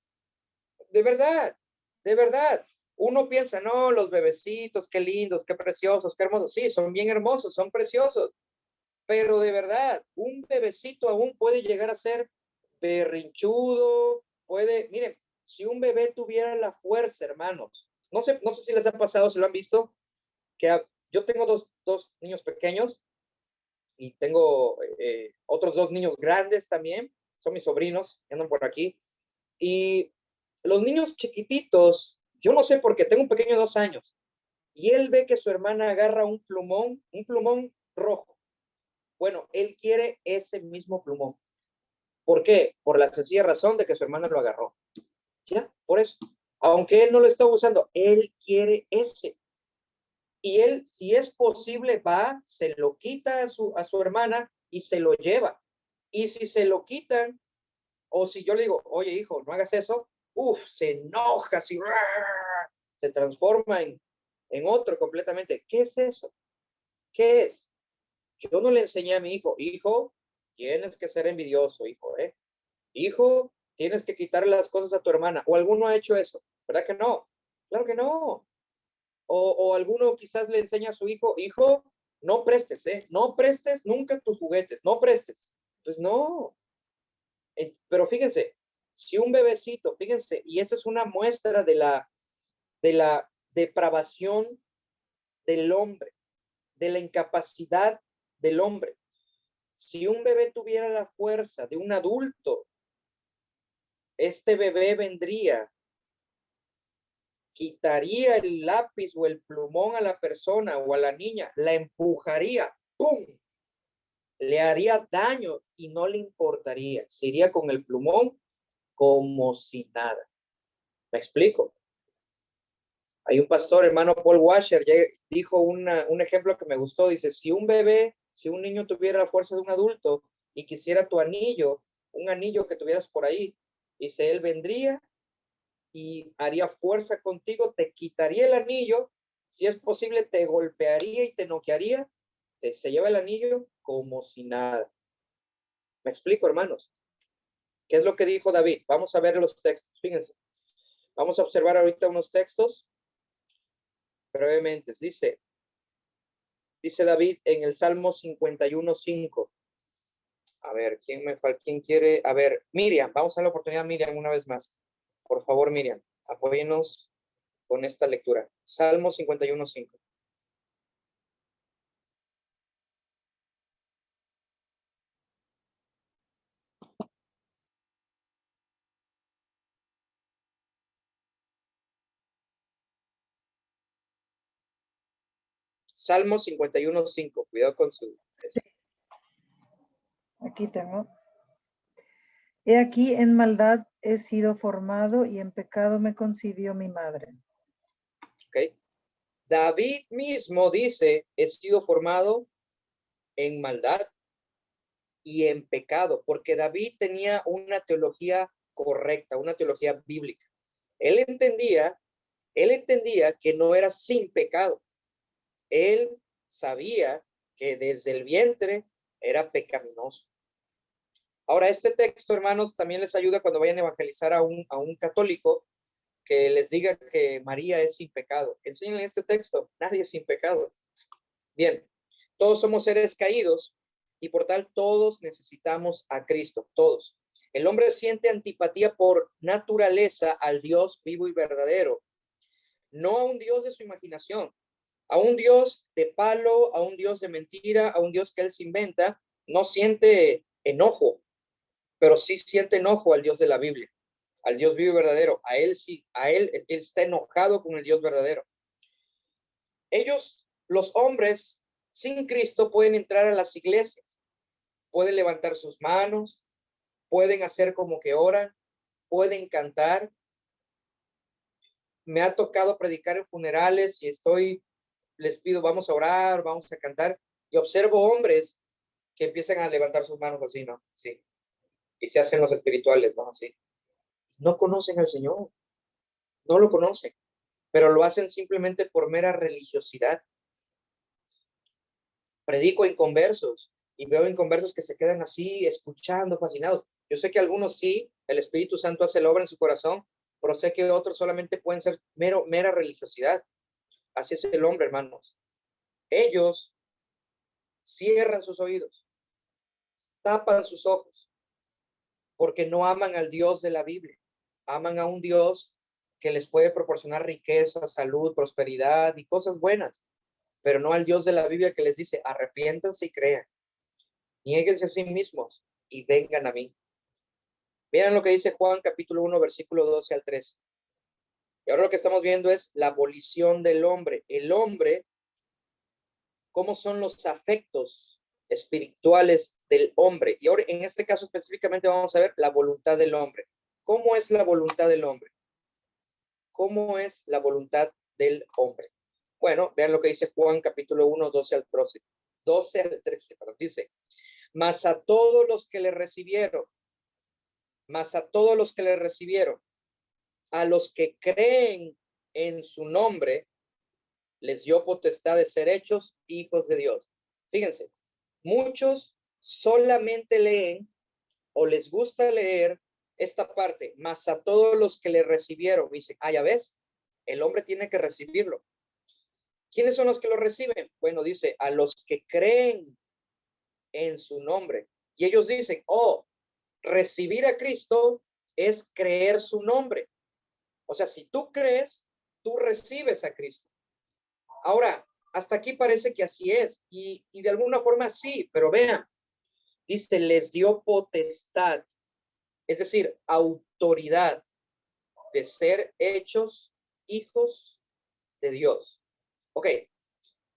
De verdad, de verdad. Uno piensa, no, los bebecitos, qué lindos, qué preciosos, qué hermosos. Sí, son bien hermosos, son preciosos. Pero de verdad, un bebecito aún puede llegar a ser berrinchudo, miren, si un bebé tuviera la fuerza, hermanos, no sé si les ha pasado, si lo han visto, yo tengo dos niños pequeños y tengo otros dos niños grandes también, son mis sobrinos, andan por aquí, y los niños chiquititos, yo no sé por qué, tengo un pequeño de 2 años, y él ve que su hermana agarra un plumón rojo. Bueno, él quiere ese mismo plumón. ¿Por qué? Por la sencilla razón de que su hermana lo agarró. Ya, por eso. Aunque él no lo está usando, él quiere ese. Y él, si es posible, va, se lo quita a su hermana y se lo lleva. Y si se lo quitan, o si yo le digo, oye, hijo, no hagas eso, se enoja, así, se transforma en otro completamente. ¿Qué es eso? ¿Qué es? Yo no le enseñé a mi hijo, tienes que ser envidioso, hijo, ¿eh? Hijo, tienes que quitarle las cosas a tu hermana. ¿O alguno ha hecho eso? ¿Verdad que no? Claro que no. O alguno quizás le enseña a su hijo, no prestes, ¿eh? No prestes nunca tus juguetes, no prestes. Pues no. Pero fíjense, si un bebecito, fíjense, y esa es una muestra de la depravación del hombre, de la incapacidad del hombre. Si un bebé tuviera la fuerza de un adulto, este bebé vendría, quitaría el lápiz o el plumón a la persona o a la niña, la empujaría, ¡pum! Le haría daño y no le importaría. Se iría con el plumón como si nada. ¿Me explico? Hay un pastor, hermano Paul Washer, dijo un ejemplo que me gustó. Dice, si un niño tuviera la fuerza de un adulto y quisiera tu anillo, un anillo que tuvieras por ahí, dice, él vendría y haría fuerza contigo, te quitaría el anillo, si es posible te golpearía y te noquearía, se lleva el anillo como si nada. ¿Me explico, hermanos? ¿Qué es lo que dijo David? Vamos a ver los textos, fíjense. Vamos a observar ahorita unos textos brevemente. Dice David en el Salmo 51:5. A ver, ¿quién quiere? A ver, Miriam, vamos a dar la oportunidad a Miriam una vez más. Por favor, Miriam, apóyenos con esta lectura. Salmo 51:5. Salmo 51:5. Cuidado con su... Aquí tengo. He aquí en maldad he sido formado y en pecado me concibió mi madre. Ok. David mismo dice, he sido formado en maldad y en pecado, porque David tenía una teología correcta, una teología bíblica. Él entendía que no era sin pecado. Él sabía que desde el vientre era pecaminoso. Ahora, este texto, hermanos, también les ayuda cuando vayan a evangelizar a un católico que les diga que María es sin pecado. Enséñenle este texto, nadie es sin pecado. Bien, todos somos seres caídos y por tal todos necesitamos a Cristo, todos. El hombre siente antipatía por naturaleza al Dios vivo y verdadero, no a un Dios de su imaginación, a un Dios de palo, a un Dios de mentira, a un Dios que él se inventa, no siente enojo, pero sí siente enojo al Dios de la Biblia, al Dios vivo y verdadero. A él sí, él está enojado con el Dios verdadero. Ellos, los hombres sin Cristo, pueden entrar a las iglesias, pueden levantar sus manos, pueden hacer como que oran, pueden cantar. Me ha tocado predicar en funerales y les pido, vamos a orar, vamos a cantar, y observo hombres que empiezan a levantar sus manos así, ¿no? Sí. Y se hacen los espirituales, ¿no? Así. No conocen al Señor, no lo conocen, pero lo hacen simplemente por mera religiosidad. Predico inconversos y veo inconversos que se quedan así, escuchando, fascinados. Yo sé que algunos sí, el Espíritu Santo hace la obra en su corazón, pero sé que otros solamente pueden ser mera religiosidad. Así es el hombre, hermanos. Ellos cierran sus oídos, tapan sus ojos, porque no aman al Dios de la Biblia. Aman a un Dios que les puede proporcionar riqueza, salud, prosperidad y cosas buenas, pero no al Dios de la Biblia que les dice, arrepiéntanse y crean, niéguense a sí mismos y vengan a mí. Vean lo que dice Juan capítulo 1, versículo 12 al 13. Y ahora lo que estamos viendo es la abolición del hombre. El hombre, ¿cómo son los afectos espirituales del hombre? Y ahora en este caso específicamente vamos a ver la voluntad del hombre. ¿Cómo es la voluntad del hombre? ¿Cómo es la voluntad del hombre? Bueno, vean lo que dice Juan capítulo 1, 12 al 13. 12 al 13, perdón, dice, mas a todos los que le recibieron, a los que creen en su nombre, les dio potestad de ser hechos hijos de Dios. Fíjense, muchos solamente leen o les gusta leer esta parte, mas a todos los que le recibieron, dicen, ya ves, el hombre tiene que recibirlo. ¿Quiénes son los que lo reciben? Bueno, dice, a los que creen en su nombre. Y ellos dicen, recibir a Cristo es creer su nombre. O sea, si tú crees, tú recibes a Cristo. Ahora, hasta aquí parece que así es. Y de alguna forma sí, pero vean, dice, les dio potestad, es decir, autoridad de ser hechos hijos de Dios. Ok,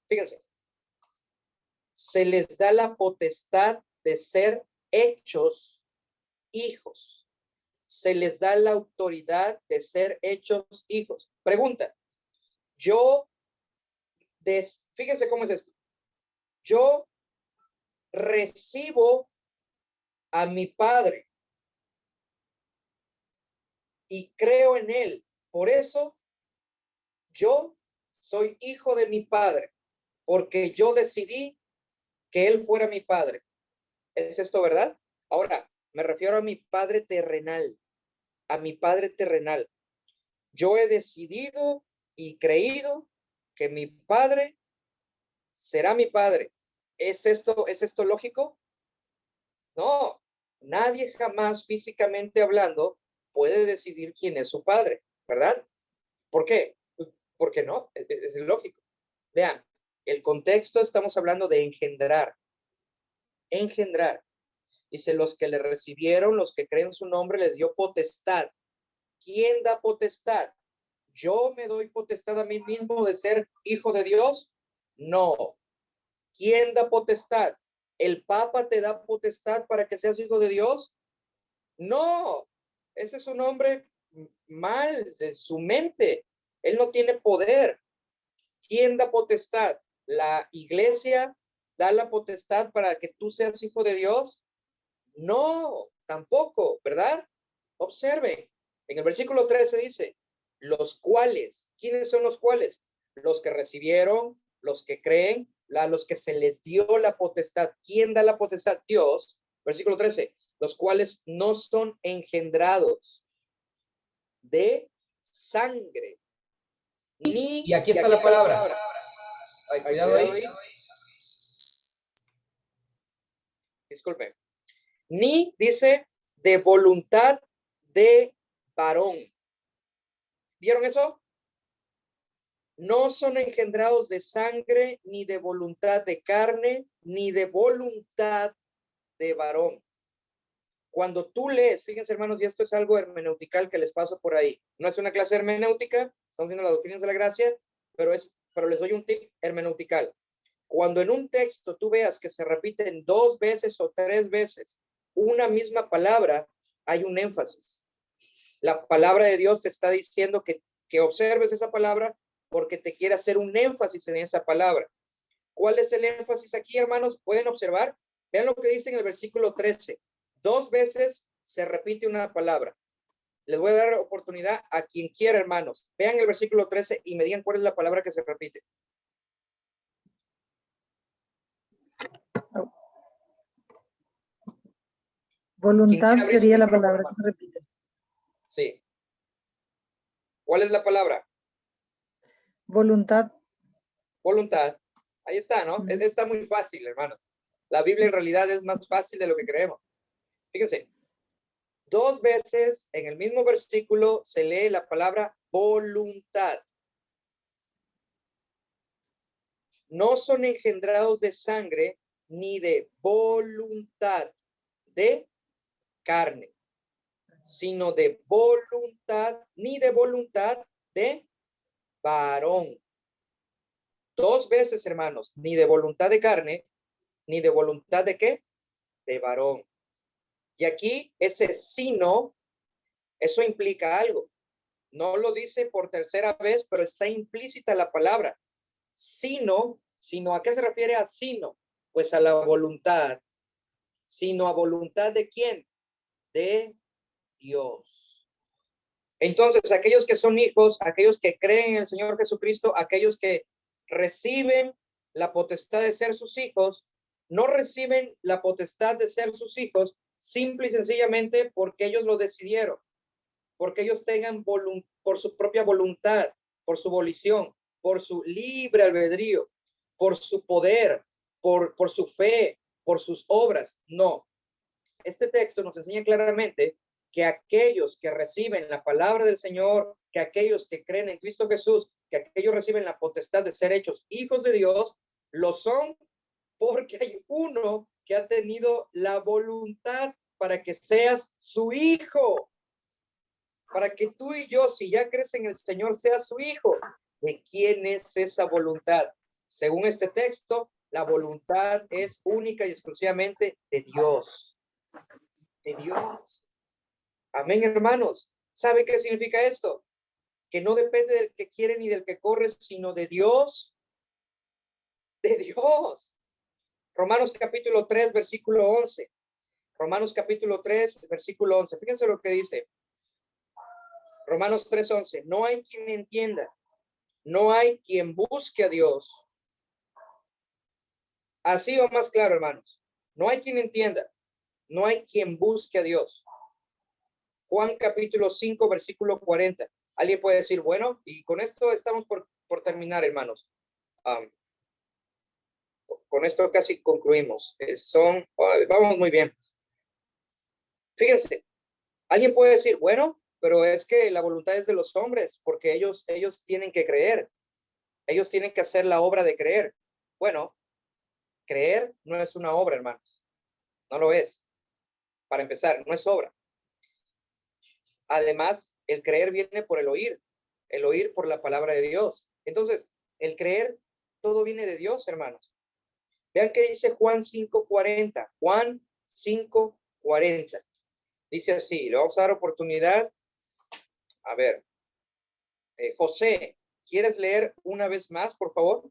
fíjense, se les da la potestad de ser hechos hijos. Se les da la autoridad de ser hechos hijos. Pregunta, fíjense cómo es esto. Yo recibo a mi Padre y creo en Él. Por eso yo soy hijo de mi Padre, porque yo decidí que Él fuera mi Padre. ¿Es esto verdad? Ahora, me refiero a mi Padre terrenal, Yo he decidido y creído que mi Padre será mi Padre. ¿Es esto lógico? No, nadie jamás físicamente hablando puede decidir quién es su padre, ¿verdad? ¿Por qué? Porque no, es lógico. Vean, el contexto estamos hablando de engendrar. Dice, los que le recibieron, los que creen su nombre, les dio potestad. ¿Quién da potestad? ¿Yo me doy potestad a mí mismo de ser hijo de Dios? No. ¿Quién da potestad? ¿El Papa te da potestad para que seas hijo de Dios? No. Ese es un hombre mal de su mente. Él no tiene poder. ¿Quién da potestad? ¿La iglesia da la potestad para que tú seas hijo de Dios? No, tampoco, ¿verdad? Observen. En el versículo 13 dice, los cuales, ¿quiénes son los cuales? Los que recibieron, los que creen, a los que se les dio la potestad. ¿Quién da la potestad? Dios. Versículo 13, los cuales no son engendrados de sangre. Y aquí está la palabra. Cuidado ahí. Disculpen. Ni dice de voluntad de varón. ¿Vieron eso? No son engendrados de sangre, ni de voluntad de carne, ni de voluntad de varón. Cuando tú lees, fíjense hermanos, y esto es algo hermenéutical que les paso por ahí. No es una clase hermenéutica, estamos viendo las doctrinas de la gracia, pero les doy un tip hermenéutical. Cuando en un texto tú veas que se repiten 2 veces o 3 veces una misma palabra, hay un énfasis. La palabra de Dios te está diciendo que observes esa palabra porque te quiere hacer un énfasis en esa palabra. ¿Cuál es el énfasis aquí, hermanos? Pueden observar. Vean lo que dice en el versículo 13. 2 veces se repite una palabra. Les voy a dar oportunidad a quien quiera, hermanos. Vean el versículo 13 y me digan cuál es la palabra que se repite. Voluntad sería la palabra que se repite. Sí. ¿Cuál es la palabra? Voluntad. Voluntad. Ahí está, ¿no? Está muy fácil, hermanos. La Biblia en realidad es más fácil de lo que creemos. Fíjense, 2 veces en el mismo versículo se lee la palabra voluntad. No son engendrados de sangre ni de voluntad de carne, sino de voluntad, ni de voluntad de varón. 2 veces, hermanos, ni de voluntad de carne, ni de voluntad de ¿qué? De varón. Y aquí ese sino, eso implica algo. No lo dice por tercera vez, pero está implícita la palabra. Sino, ¿a qué se refiere a sino? Pues a la voluntad. Sino a voluntad de quién? De Dios. Entonces, aquellos que son hijos, aquellos que creen en el Señor Jesucristo, aquellos que reciben la potestad de ser sus hijos, no reciben la potestad de ser sus hijos simple y sencillamente porque ellos lo decidieron, porque ellos tengan por su propia voluntad, por su volición, por su libre albedrío, por su poder, por su fe, por sus obras. No. Este texto nos enseña claramente que aquellos que reciben la palabra del Señor, que aquellos que creen en Cristo Jesús, que aquellos reciben la potestad de ser hechos hijos de Dios, lo son porque hay uno que ha tenido la voluntad para que seas su hijo. Para que tú y yo, si ya crees en el Señor, seas su hijo. ¿De quién es esa voluntad? Según este texto, la voluntad es única y exclusivamente de Dios. De Dios. Amén, hermanos. ¿Sabe qué significa esto? Que no depende del que quiere ni del que corre, sino de Dios. De Dios. Romanos capítulo 3, versículo 11. Romanos capítulo 3, versículo 11. Fíjense lo que dice. Romanos 3:11. No hay quien entienda. No hay quien busque a Dios. Así o más claro, hermanos. No hay quien entienda. No hay quien busque a Dios. Juan capítulo 5, versículo 40. Alguien puede decir, bueno, y con esto estamos por terminar, hermanos. Con esto casi concluimos. Vamos muy bien. Fíjense, alguien puede decir, bueno, pero es que la voluntad es de los hombres, porque ellos tienen que creer. Ellos tienen que hacer la obra de creer. Bueno, creer no es una obra, hermanos. No lo es. Para empezar, no es obra. Además, el creer viene por el oír por la palabra de Dios. Entonces, el creer, todo viene de Dios, hermanos. Vean qué dice Juan 5:40. Juan 5:40. Dice así, le vamos a dar oportunidad. A ver, José, ¿quieres leer una vez más, por favor?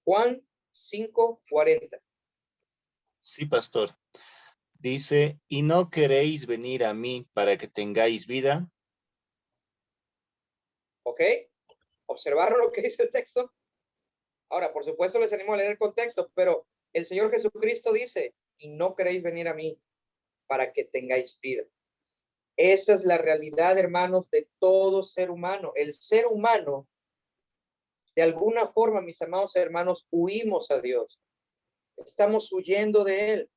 Juan 5:40. Sí, pastor. Dice, ¿y no queréis venir a mí para que tengáis vida? ¿Ok? ¿Observaron lo que dice el texto? Ahora, por supuesto, les animo a leer el contexto, pero el Señor Jesucristo dice, y no queréis venir a mí para que tengáis vida. Esa es la realidad, hermanos, de todo ser humano. El ser humano, de alguna forma, mis amados hermanos, huimos a Dios. Estamos huyendo de Él.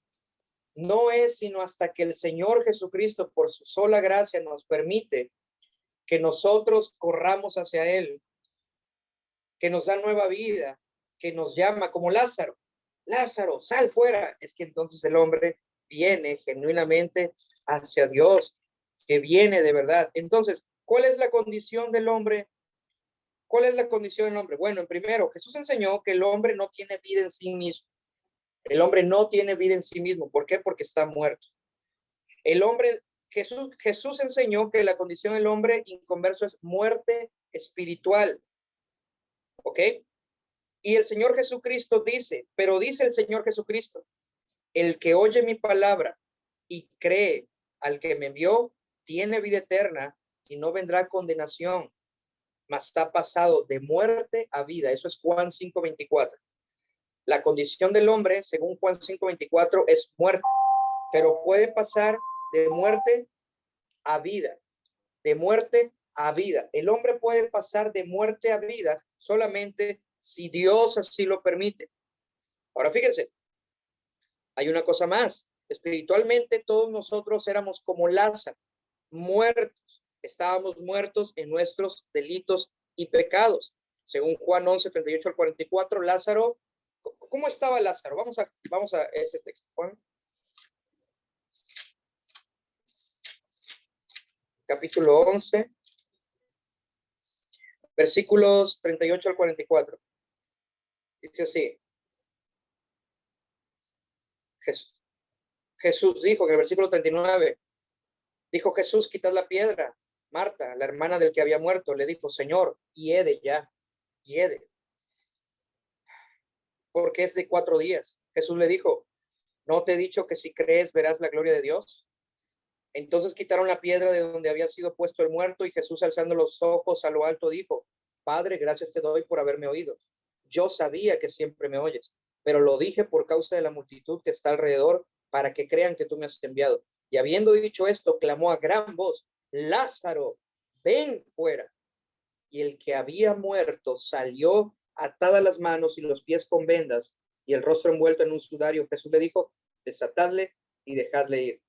No es sino hasta que el Señor Jesucristo, por su sola gracia, nos permite que nosotros corramos hacia Él, que nos da nueva vida, que nos llama como Lázaro. Lázaro, sal fuera. Es que entonces el hombre viene genuinamente hacia Dios, que viene de verdad. Entonces, ¿cuál es la condición del hombre? ¿Cuál es la condición del hombre? Bueno, en primero, Jesús enseñó que el hombre no tiene vida en sí mismo. El hombre no tiene vida en sí mismo. ¿Por qué? Porque está muerto. El hombre, Jesús enseñó que la condición del hombre inconverso es muerte espiritual. ¿Ok? Y el Señor Jesucristo dice, pero dice el Señor Jesucristo, el que oye mi palabra y cree al que me envió, tiene vida eterna y no vendrá condenación, mas ha pasado de muerte a vida. Eso es Juan 5:24. La condición del hombre, según Juan 5:24, es muerte, pero puede pasar de muerte a vida, de muerte a vida. El hombre puede pasar de muerte a vida solamente si Dios así lo permite. Ahora fíjense, hay una cosa más. Espiritualmente todos nosotros éramos como Lázaro, muertos. Estábamos muertos en nuestros delitos y pecados. Según Juan 11:38 al 44, Lázaro, ¿cómo estaba Lázaro? Vamos a ese texto. Juan. Capítulo 11, versículos 38 al 44. Dice así. Jesús dijo en el versículo 39, dijo Jesús, quitad la piedra. Marta, la hermana del que había muerto, le dijo, Señor, hiede ya, hiede, porque es de 4 días. Jesús le dijo, ¿no te he dicho que si crees verás la gloria de Dios? Entonces quitaron la piedra de donde había sido puesto el muerto y Jesús, alzando los ojos a lo alto, dijo, Padre, gracias te doy por haberme oído. Yo sabía que siempre me oyes, pero lo dije por causa de la multitud que está alrededor, para que crean que tú me has enviado. Y habiendo dicho esto, clamó a gran voz, Lázaro, ven fuera. Y el que había muerto salió atadas las manos y los pies con vendas y el rostro envuelto en un sudario. Jesús le dijo, desatadle y dejadle ir.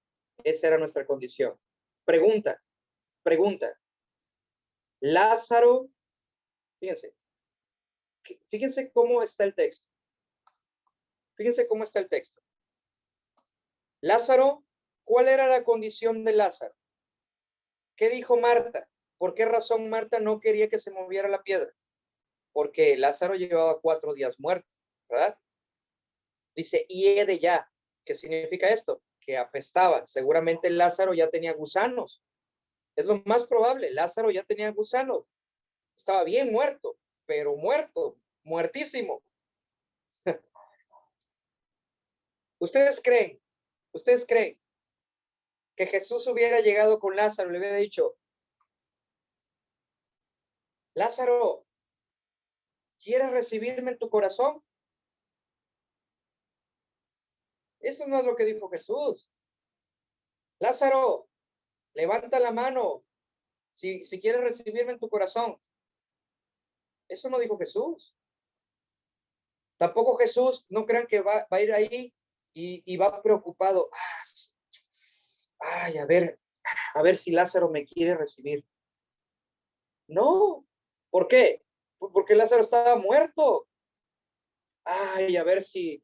Esa era nuestra condición. Pregunta. Lázaro, fíjense cómo está el texto. Lázaro, ¿cuál era la condición de Lázaro? ¿Qué dijo Marta? ¿Por qué razón Marta no quería que se moviera la piedra? Porque Lázaro llevaba 4 días muerto, ¿verdad? Dice, hiede ya. ¿Qué significa esto? Que apestaba. Seguramente Lázaro ya tenía gusanos. Es lo más probable. Lázaro ya tenía gusanos. Estaba bien muerto, pero muertísimo. ¿Ustedes creen que Jesús hubiera llegado con Lázaro y le hubiera dicho, Lázaro, ¿quieres recibirme en tu corazón? Eso no es lo que dijo Jesús. Lázaro, levanta la mano si quieres recibirme en tu corazón. Eso no dijo Jesús. Tampoco Jesús, no crean que va a ir ahí y va preocupado. Ay, a ver si Lázaro me quiere recibir. No. ¿Por qué? Porque Lázaro estaba muerto. Ay, a ver si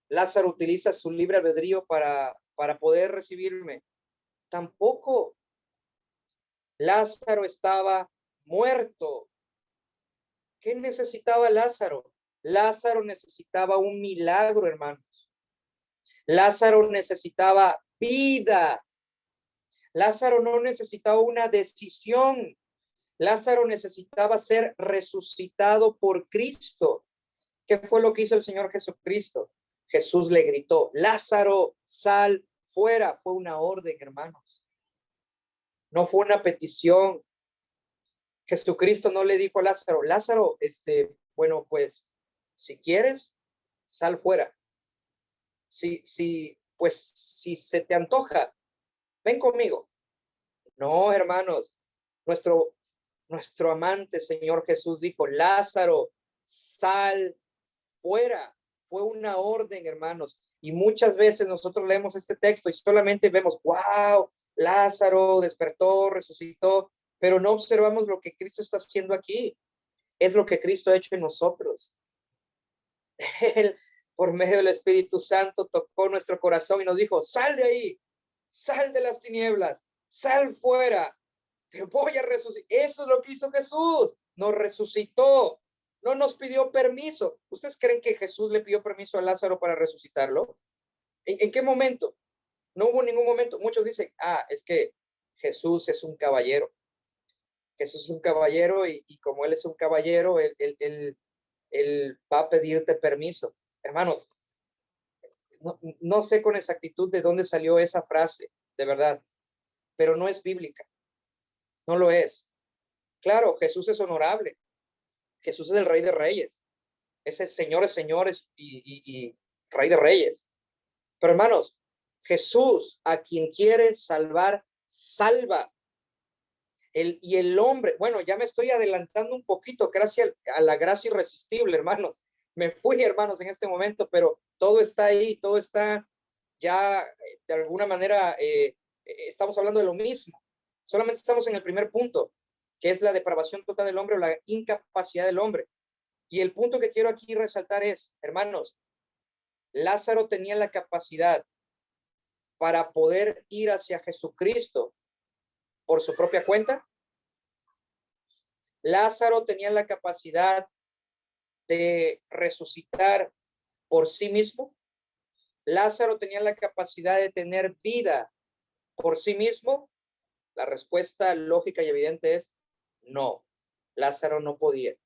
Lázaro utiliza su libre albedrío para poder recibirme. Tampoco. Lázaro estaba muerto. ¿Qué necesitaba Lázaro? Lázaro necesitaba un milagro, hermanos. Lázaro necesitaba vida. Lázaro no necesitaba una decisión. Lázaro necesitaba ser resucitado por Cristo. ¿Qué fue lo que hizo el Señor Jesucristo? Jesús le gritó, Lázaro, sal fuera. Fue una orden, hermanos. No fue una petición. Jesucristo no le dijo a Lázaro, Lázaro, bueno, pues, si quieres, sal fuera. Pues, si se te antoja, ven conmigo. No, hermanos, nuestro amante Señor Jesús dijo, Lázaro, sal fuera. Fue una orden, hermanos. Y muchas veces nosotros leemos este texto y solamente vemos, wow, Lázaro despertó, resucitó, pero no observamos lo que Cristo está haciendo aquí. Es lo que Cristo ha hecho en nosotros. por medio del Espíritu Santo, tocó nuestro corazón y nos dijo, sal de ahí, sal de las tinieblas, sal fuera, te voy a resucitar. Eso es lo que hizo Jesús, nos resucitó, no nos pidió permiso. ¿Ustedes creen que Jesús le pidió permiso a Lázaro para resucitarlo? ¿En qué momento? No hubo ningún momento. Muchos dicen, es que Jesús es un caballero. Jesús es un caballero y como Él es un caballero, él va a pedirte permiso. Hermanos, no sé con exactitud de dónde salió esa frase, de verdad, pero no es bíblica. No lo es. Claro, Jesús es honorable. Jesús es el Rey de Reyes. Es el Señor de Señores y Rey de Reyes. Pero hermanos, Jesús, a quien quiere salvar, salva. Y el hombre, bueno, ya me estoy adelantando un poquito, gracias a la gracia irresistible, hermanos. Me fui, hermanos, en este momento, pero todo está ahí, todo está ya, de alguna manera, estamos hablando de lo mismo. Solamente estamos en el primer punto, que es la depravación total del hombre o la incapacidad del hombre. Y el punto que quiero aquí resaltar es, hermanos, Lázaro tenía la capacidad para poder ir hacia Jesucristo por su propia cuenta. Lázaro tenía la capacidad de resucitar por sí mismo. Lázaro tenía la capacidad de tener vida por sí mismo. La respuesta lógica y evidente es no. Lázaro no podía.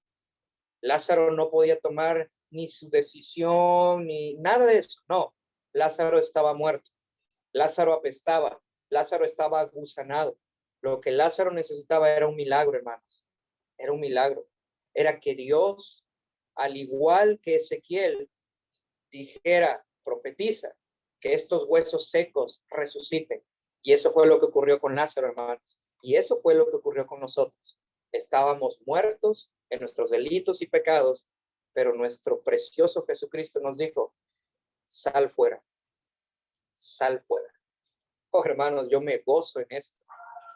Lázaro no podía tomar ni su decisión ni nada de eso. No, Lázaro estaba muerto. Lázaro apestaba. Lázaro estaba agusanado. Lo que Lázaro necesitaba era un milagro, hermanos. Era un milagro. Era que Dios, al igual que Ezequiel, dijera, profetiza, que estos huesos secos resuciten. Y eso fue lo que ocurrió con Lázaro, hermanos. Y eso fue lo que ocurrió con nosotros. Estábamos muertos en nuestros delitos y pecados, pero nuestro precioso Jesucristo nos dijo, sal fuera, sal fuera. Oh, hermanos, yo me gozo en esto,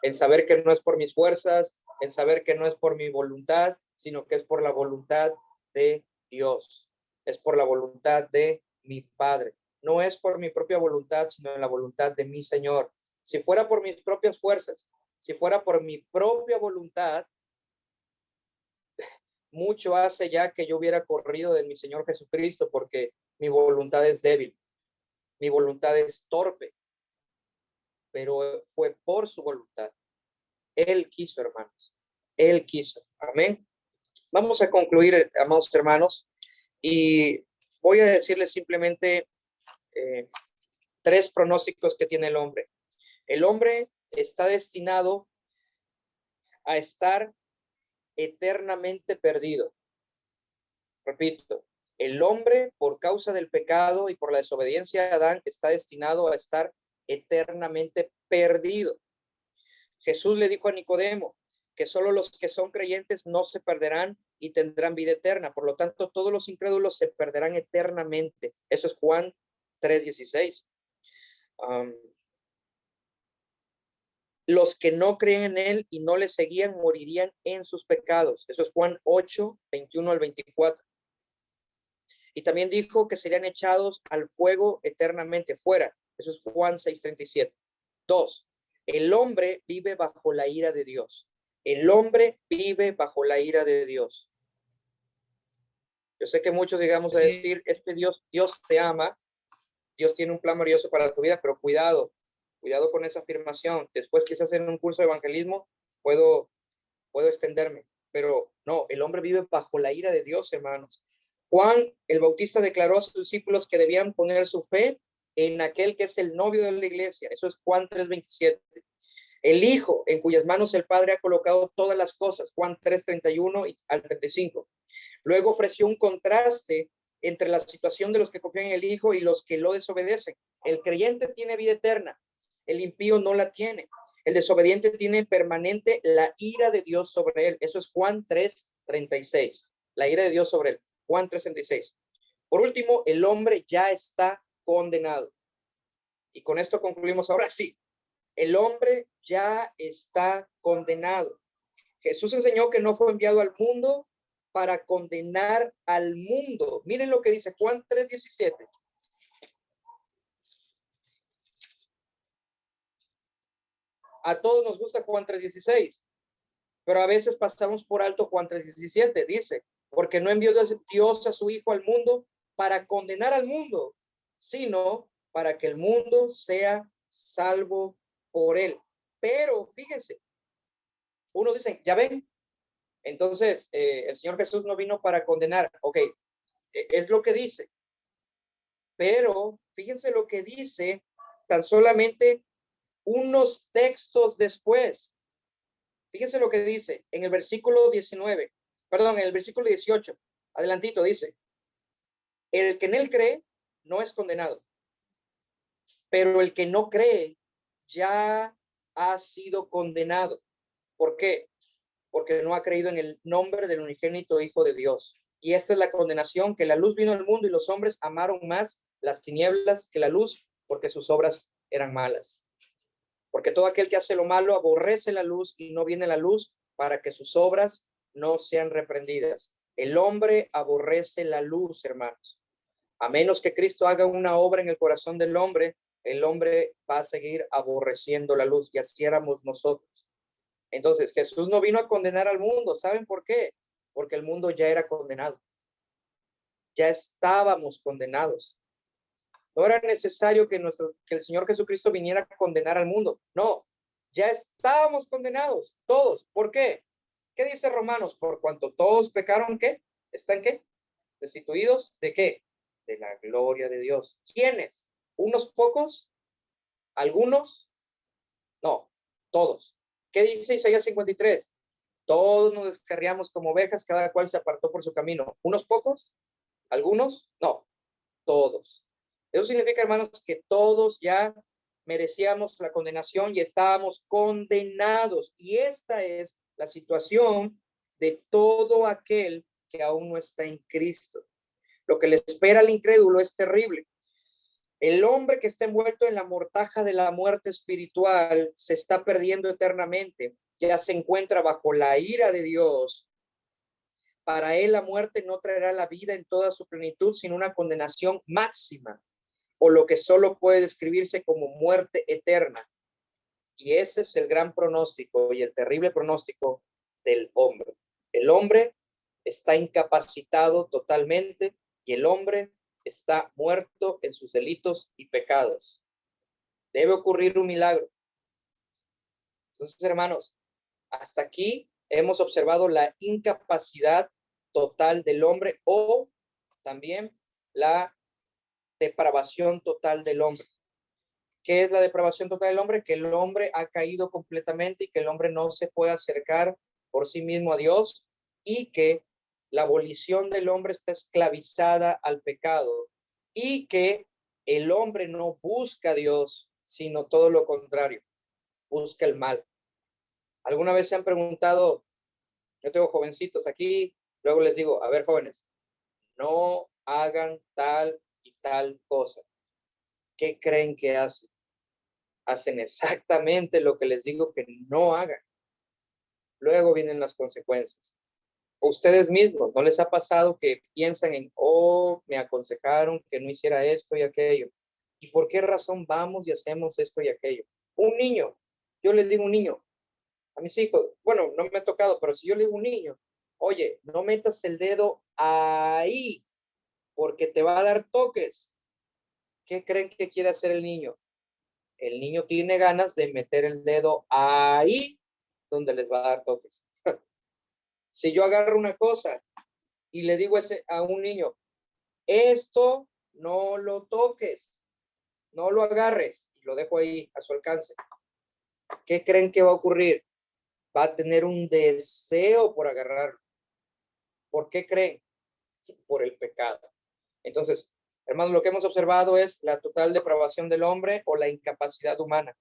en saber que no es por mis fuerzas, en saber que no es por mi voluntad, sino que es por la voluntad de Dios, es por la voluntad de mi Padre. No es por mi propia voluntad, sino la voluntad de mi Señor. Si fuera por mis propias fuerzas, si fuera por mi propia voluntad, mucho hace ya que yo hubiera corrido de mi Señor Jesucristo, porque mi voluntad es débil, mi voluntad es torpe, pero fue por su voluntad. Él quiso, hermanos, Él quiso. Amén. Vamos a concluir, amados hermanos, y voy a decirles simplemente tres pronósticos que tiene el hombre. El hombre está destinado a estar eternamente perdido. Repito, el hombre por causa del pecado y por la desobediencia de Adán está destinado a estar eternamente perdido. Jesús le dijo a Nicodemo que solo los que son creyentes no se perderán y tendrán vida eterna. Por lo tanto, todos los incrédulos se perderán eternamente. Eso es Juan 3:16. Los que no creen en él y no le seguían morirían en sus pecados. Eso es Juan 8:21 al 24. Y también dijo que serían echados al fuego eternamente fuera. Eso es Juan 6:37. 2. El hombre vive bajo la ira de Dios. El hombre vive bajo la ira de Dios. Yo sé que muchos llegamos a decir, es que Dios te ama, Dios tiene un plan maravilloso para tu vida, pero cuidado con esa afirmación. Después quizás en un curso de evangelismo puedo extenderme, pero no, el hombre vive bajo la ira de Dios, hermanos. Juan el Bautista declaró a sus discípulos que debían poner su fe en aquel que es el novio de la iglesia. Eso es Juan 3:27. El Hijo, en cuyas manos el Padre ha colocado todas las cosas. Juan 3:31 al 35. Luego ofreció un contraste entre la situación de los que confían en el Hijo y los que lo desobedecen. El creyente tiene vida eterna, el impío no la tiene. El desobediente tiene permanente la ira de Dios sobre él. Eso es Juan 3:36. La ira de Dios sobre él. Juan 3:36. Por último, el hombre ya está condenado. Y con esto concluimos ahora sí. El hombre ya está condenado. Jesús enseñó que no fue enviado al mundo para condenar al mundo. Miren lo que dice Juan 3:17. A todos nos gusta Juan 3:16, pero a veces pasamos por alto Juan 3:17. Dice, porque no envió Dios a su Hijo al mundo para condenar al mundo, sino para que el mundo sea salvo por él. Pero fíjense, uno dice, ya ven, entonces el Señor Jesús no vino para condenar. Ok, es lo que dice. Pero fíjense lo que dice tan solamente unos textos después. Fíjense lo que dice en el versículo 19, perdón, en el versículo 18, adelantito dice, el que en él cree no es condenado, pero el que no cree ya ha sido condenado. ¿Por qué? Porque no ha creído en el nombre del unigénito Hijo de Dios. Y esta es la condenación, que la luz vino al mundo y los hombres amaron más las tinieblas que la luz, porque sus obras eran malas. Porque todo aquel que hace lo malo aborrece la luz y no viene la luz para que sus obras no sean reprendidas. El hombre aborrece la luz, hermanos. A menos que Cristo haga una obra en el corazón del hombre, el hombre va a seguir aborreciendo la luz, y así éramos nosotros. Entonces, Jesús no vino a condenar al mundo. ¿Saben por qué? Porque el mundo ya era condenado. Ya estábamos condenados. No era necesario que el Señor Jesucristo viniera a condenar al mundo. No, ya estábamos condenados, todos. ¿Por qué? ¿Qué dice Romanos? Por cuanto todos pecaron, ¿qué? ¿Están qué? ¿Destituidos de qué? De la gloria de Dios. ¿Quiénes? ¿Unos pocos? ¿Algunos? No, todos. ¿Qué dice Isaías 53? Todos nos descarriamos como ovejas, cada cual se apartó por su camino. ¿Unos pocos? ¿Algunos? No, todos. Eso significa, hermanos, que todos ya merecíamos la condenación y estábamos condenados. Y esta es la situación de todo aquel que aún no está en Cristo. Lo que le espera al incrédulo es terrible. El hombre que está envuelto en la mortaja de la muerte espiritual se está perdiendo eternamente. Ya se encuentra bajo la ira de Dios. Para él la muerte no traerá la vida en toda su plenitud, sino una condenación máxima, o lo que solo puede describirse como muerte eterna. Y ese es el gran pronóstico y el terrible pronóstico del hombre. El hombre está incapacitado totalmente y el hombre está muerto en sus delitos y pecados. Debe ocurrir un milagro. Entonces, hermanos, hasta aquí hemos observado la incapacidad total del hombre, o también la depravación total del hombre. ¿Qué es la depravación total del hombre? Que el hombre ha caído completamente y que el hombre no se puede acercar por sí mismo a Dios, y que la abolición del hombre está esclavizada al pecado, y que el hombre no busca a Dios, sino todo lo contrario, busca el mal. ¿Alguna vez se han preguntado? Yo tengo jovencitos aquí, luego les digo, a ver, jóvenes, no hagan tal y tal cosa. ¿Qué creen que hacen? Hacen exactamente lo que les digo que no hagan. Luego vienen las consecuencias. Ustedes mismos, ¿no les ha pasado que piensan en, oh, me aconsejaron que no hiciera esto y aquello? ¿Y por qué razón vamos y hacemos esto y aquello? Un niño, yo les digo a un niño, a mis hijos, bueno, no me ha tocado, pero si yo le digo a un niño, oye, no metas el dedo ahí porque te va a dar toques. ¿Qué creen que quiere hacer el niño? El niño tiene ganas de meter el dedo ahí donde les va a dar toques. Si yo agarro una cosa y le digo a un niño, esto no lo toques, no lo agarres, y lo dejo ahí a su alcance, ¿qué creen que va a ocurrir? Va a tener un deseo por agarrarlo. ¿Por qué creen? Por el pecado. Entonces, hermanos, lo que hemos observado es la total depravación del hombre, o la incapacidad humana.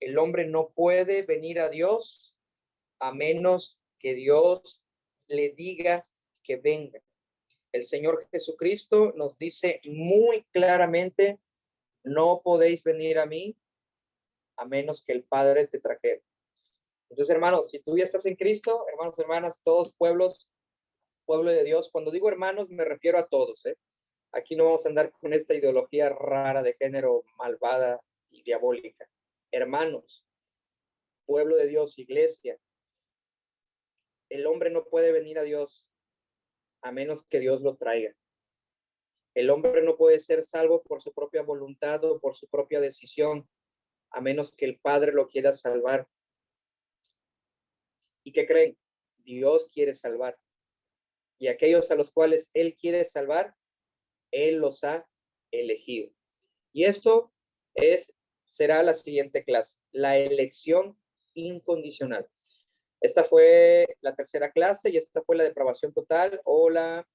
El hombre no puede venir a Dios a menos que Dios le diga que venga. El Señor Jesucristo nos dice muy claramente, no podéis venir a mí a menos que el Padre te trajera. Entonces, hermanos, si tú ya estás en Cristo, hermanos, hermanas, todos pueblos, pueblo de Dios. Cuando digo hermanos, me refiero a todos, ¿eh? Aquí no vamos a andar con esta ideología rara de género malvada y diabólica. Hermanos, pueblo de Dios, iglesia. El hombre no puede venir a Dios a menos que Dios lo traiga. El hombre no puede ser salvo por su propia voluntad o por su propia decisión, a menos que el Padre lo quiera salvar. ¿Y qué creen? Dios quiere salvar. Y aquellos a los cuales Él quiere salvar, Él los ha elegido. Y esto será la siguiente clase, la elección incondicional. Esta fue la tercera clase y esta fue la depravación total o la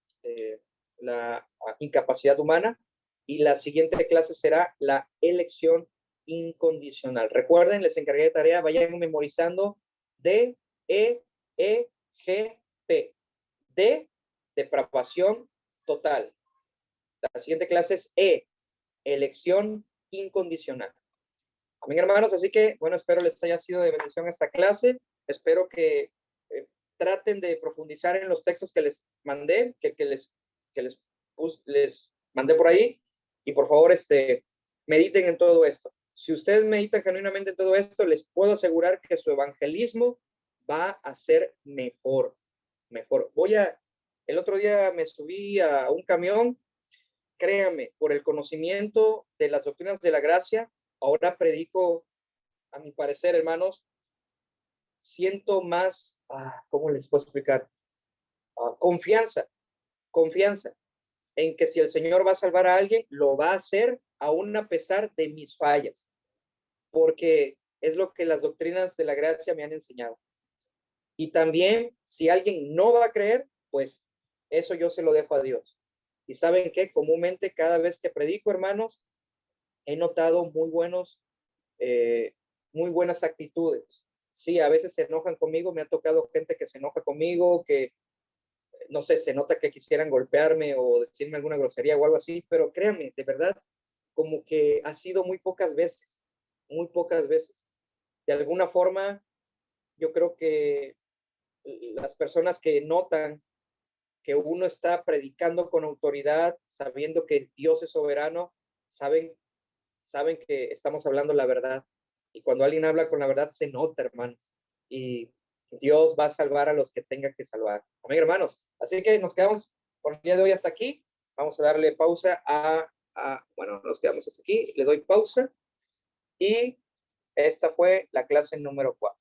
incapacidad humana. Y la siguiente clase será la elección incondicional. Recuerden, les encargué de tarea, vayan memorizando D, E, G, P. D, depravación total. La siguiente clase es E, elección incondicional. Amén, hermanos. Así que, bueno, espero les haya sido de bendición esta clase. Espero que traten de profundizar en los textos que les mandé, que les mandé por ahí. Y por favor, mediten en todo esto. Si ustedes meditan genuinamente en todo esto, les puedo asegurar que su evangelismo va a ser mejor. El otro día me subí a un camión. Créanme, por el conocimiento de las doctrinas de la gracia, ahora predico, a mi parecer, hermanos, siento más, ¿cómo les puedo explicar? Confianza en que si el Señor va a salvar a alguien, lo va a hacer aún a pesar de mis fallas, porque es lo que las doctrinas de la gracia me han enseñado. Y también, si alguien no va a creer, pues eso yo se lo dejo a Dios. Y ¿saben qué? Comúnmente cada vez que predico, hermanos, he notado muy buenas actitudes. Sí, a veces se enojan conmigo, me ha tocado gente que se enoja conmigo, que, no sé, se nota que quisieran golpearme o decirme alguna grosería o algo así, pero créanme, de verdad, como que ha sido muy pocas veces. De alguna forma, yo creo que las personas que notan que uno está predicando con autoridad, sabiendo que Dios es soberano, saben que estamos hablando la verdad. Y cuando alguien habla con la verdad, se nota, hermanos. Y Dios va a salvar a los que tenga que salvar. Amén, hermanos. Así que nos quedamos por el día de hoy hasta aquí. Vamos a darle pausa bueno, nos quedamos hasta aquí. Le doy pausa. Y esta fue la clase número 4.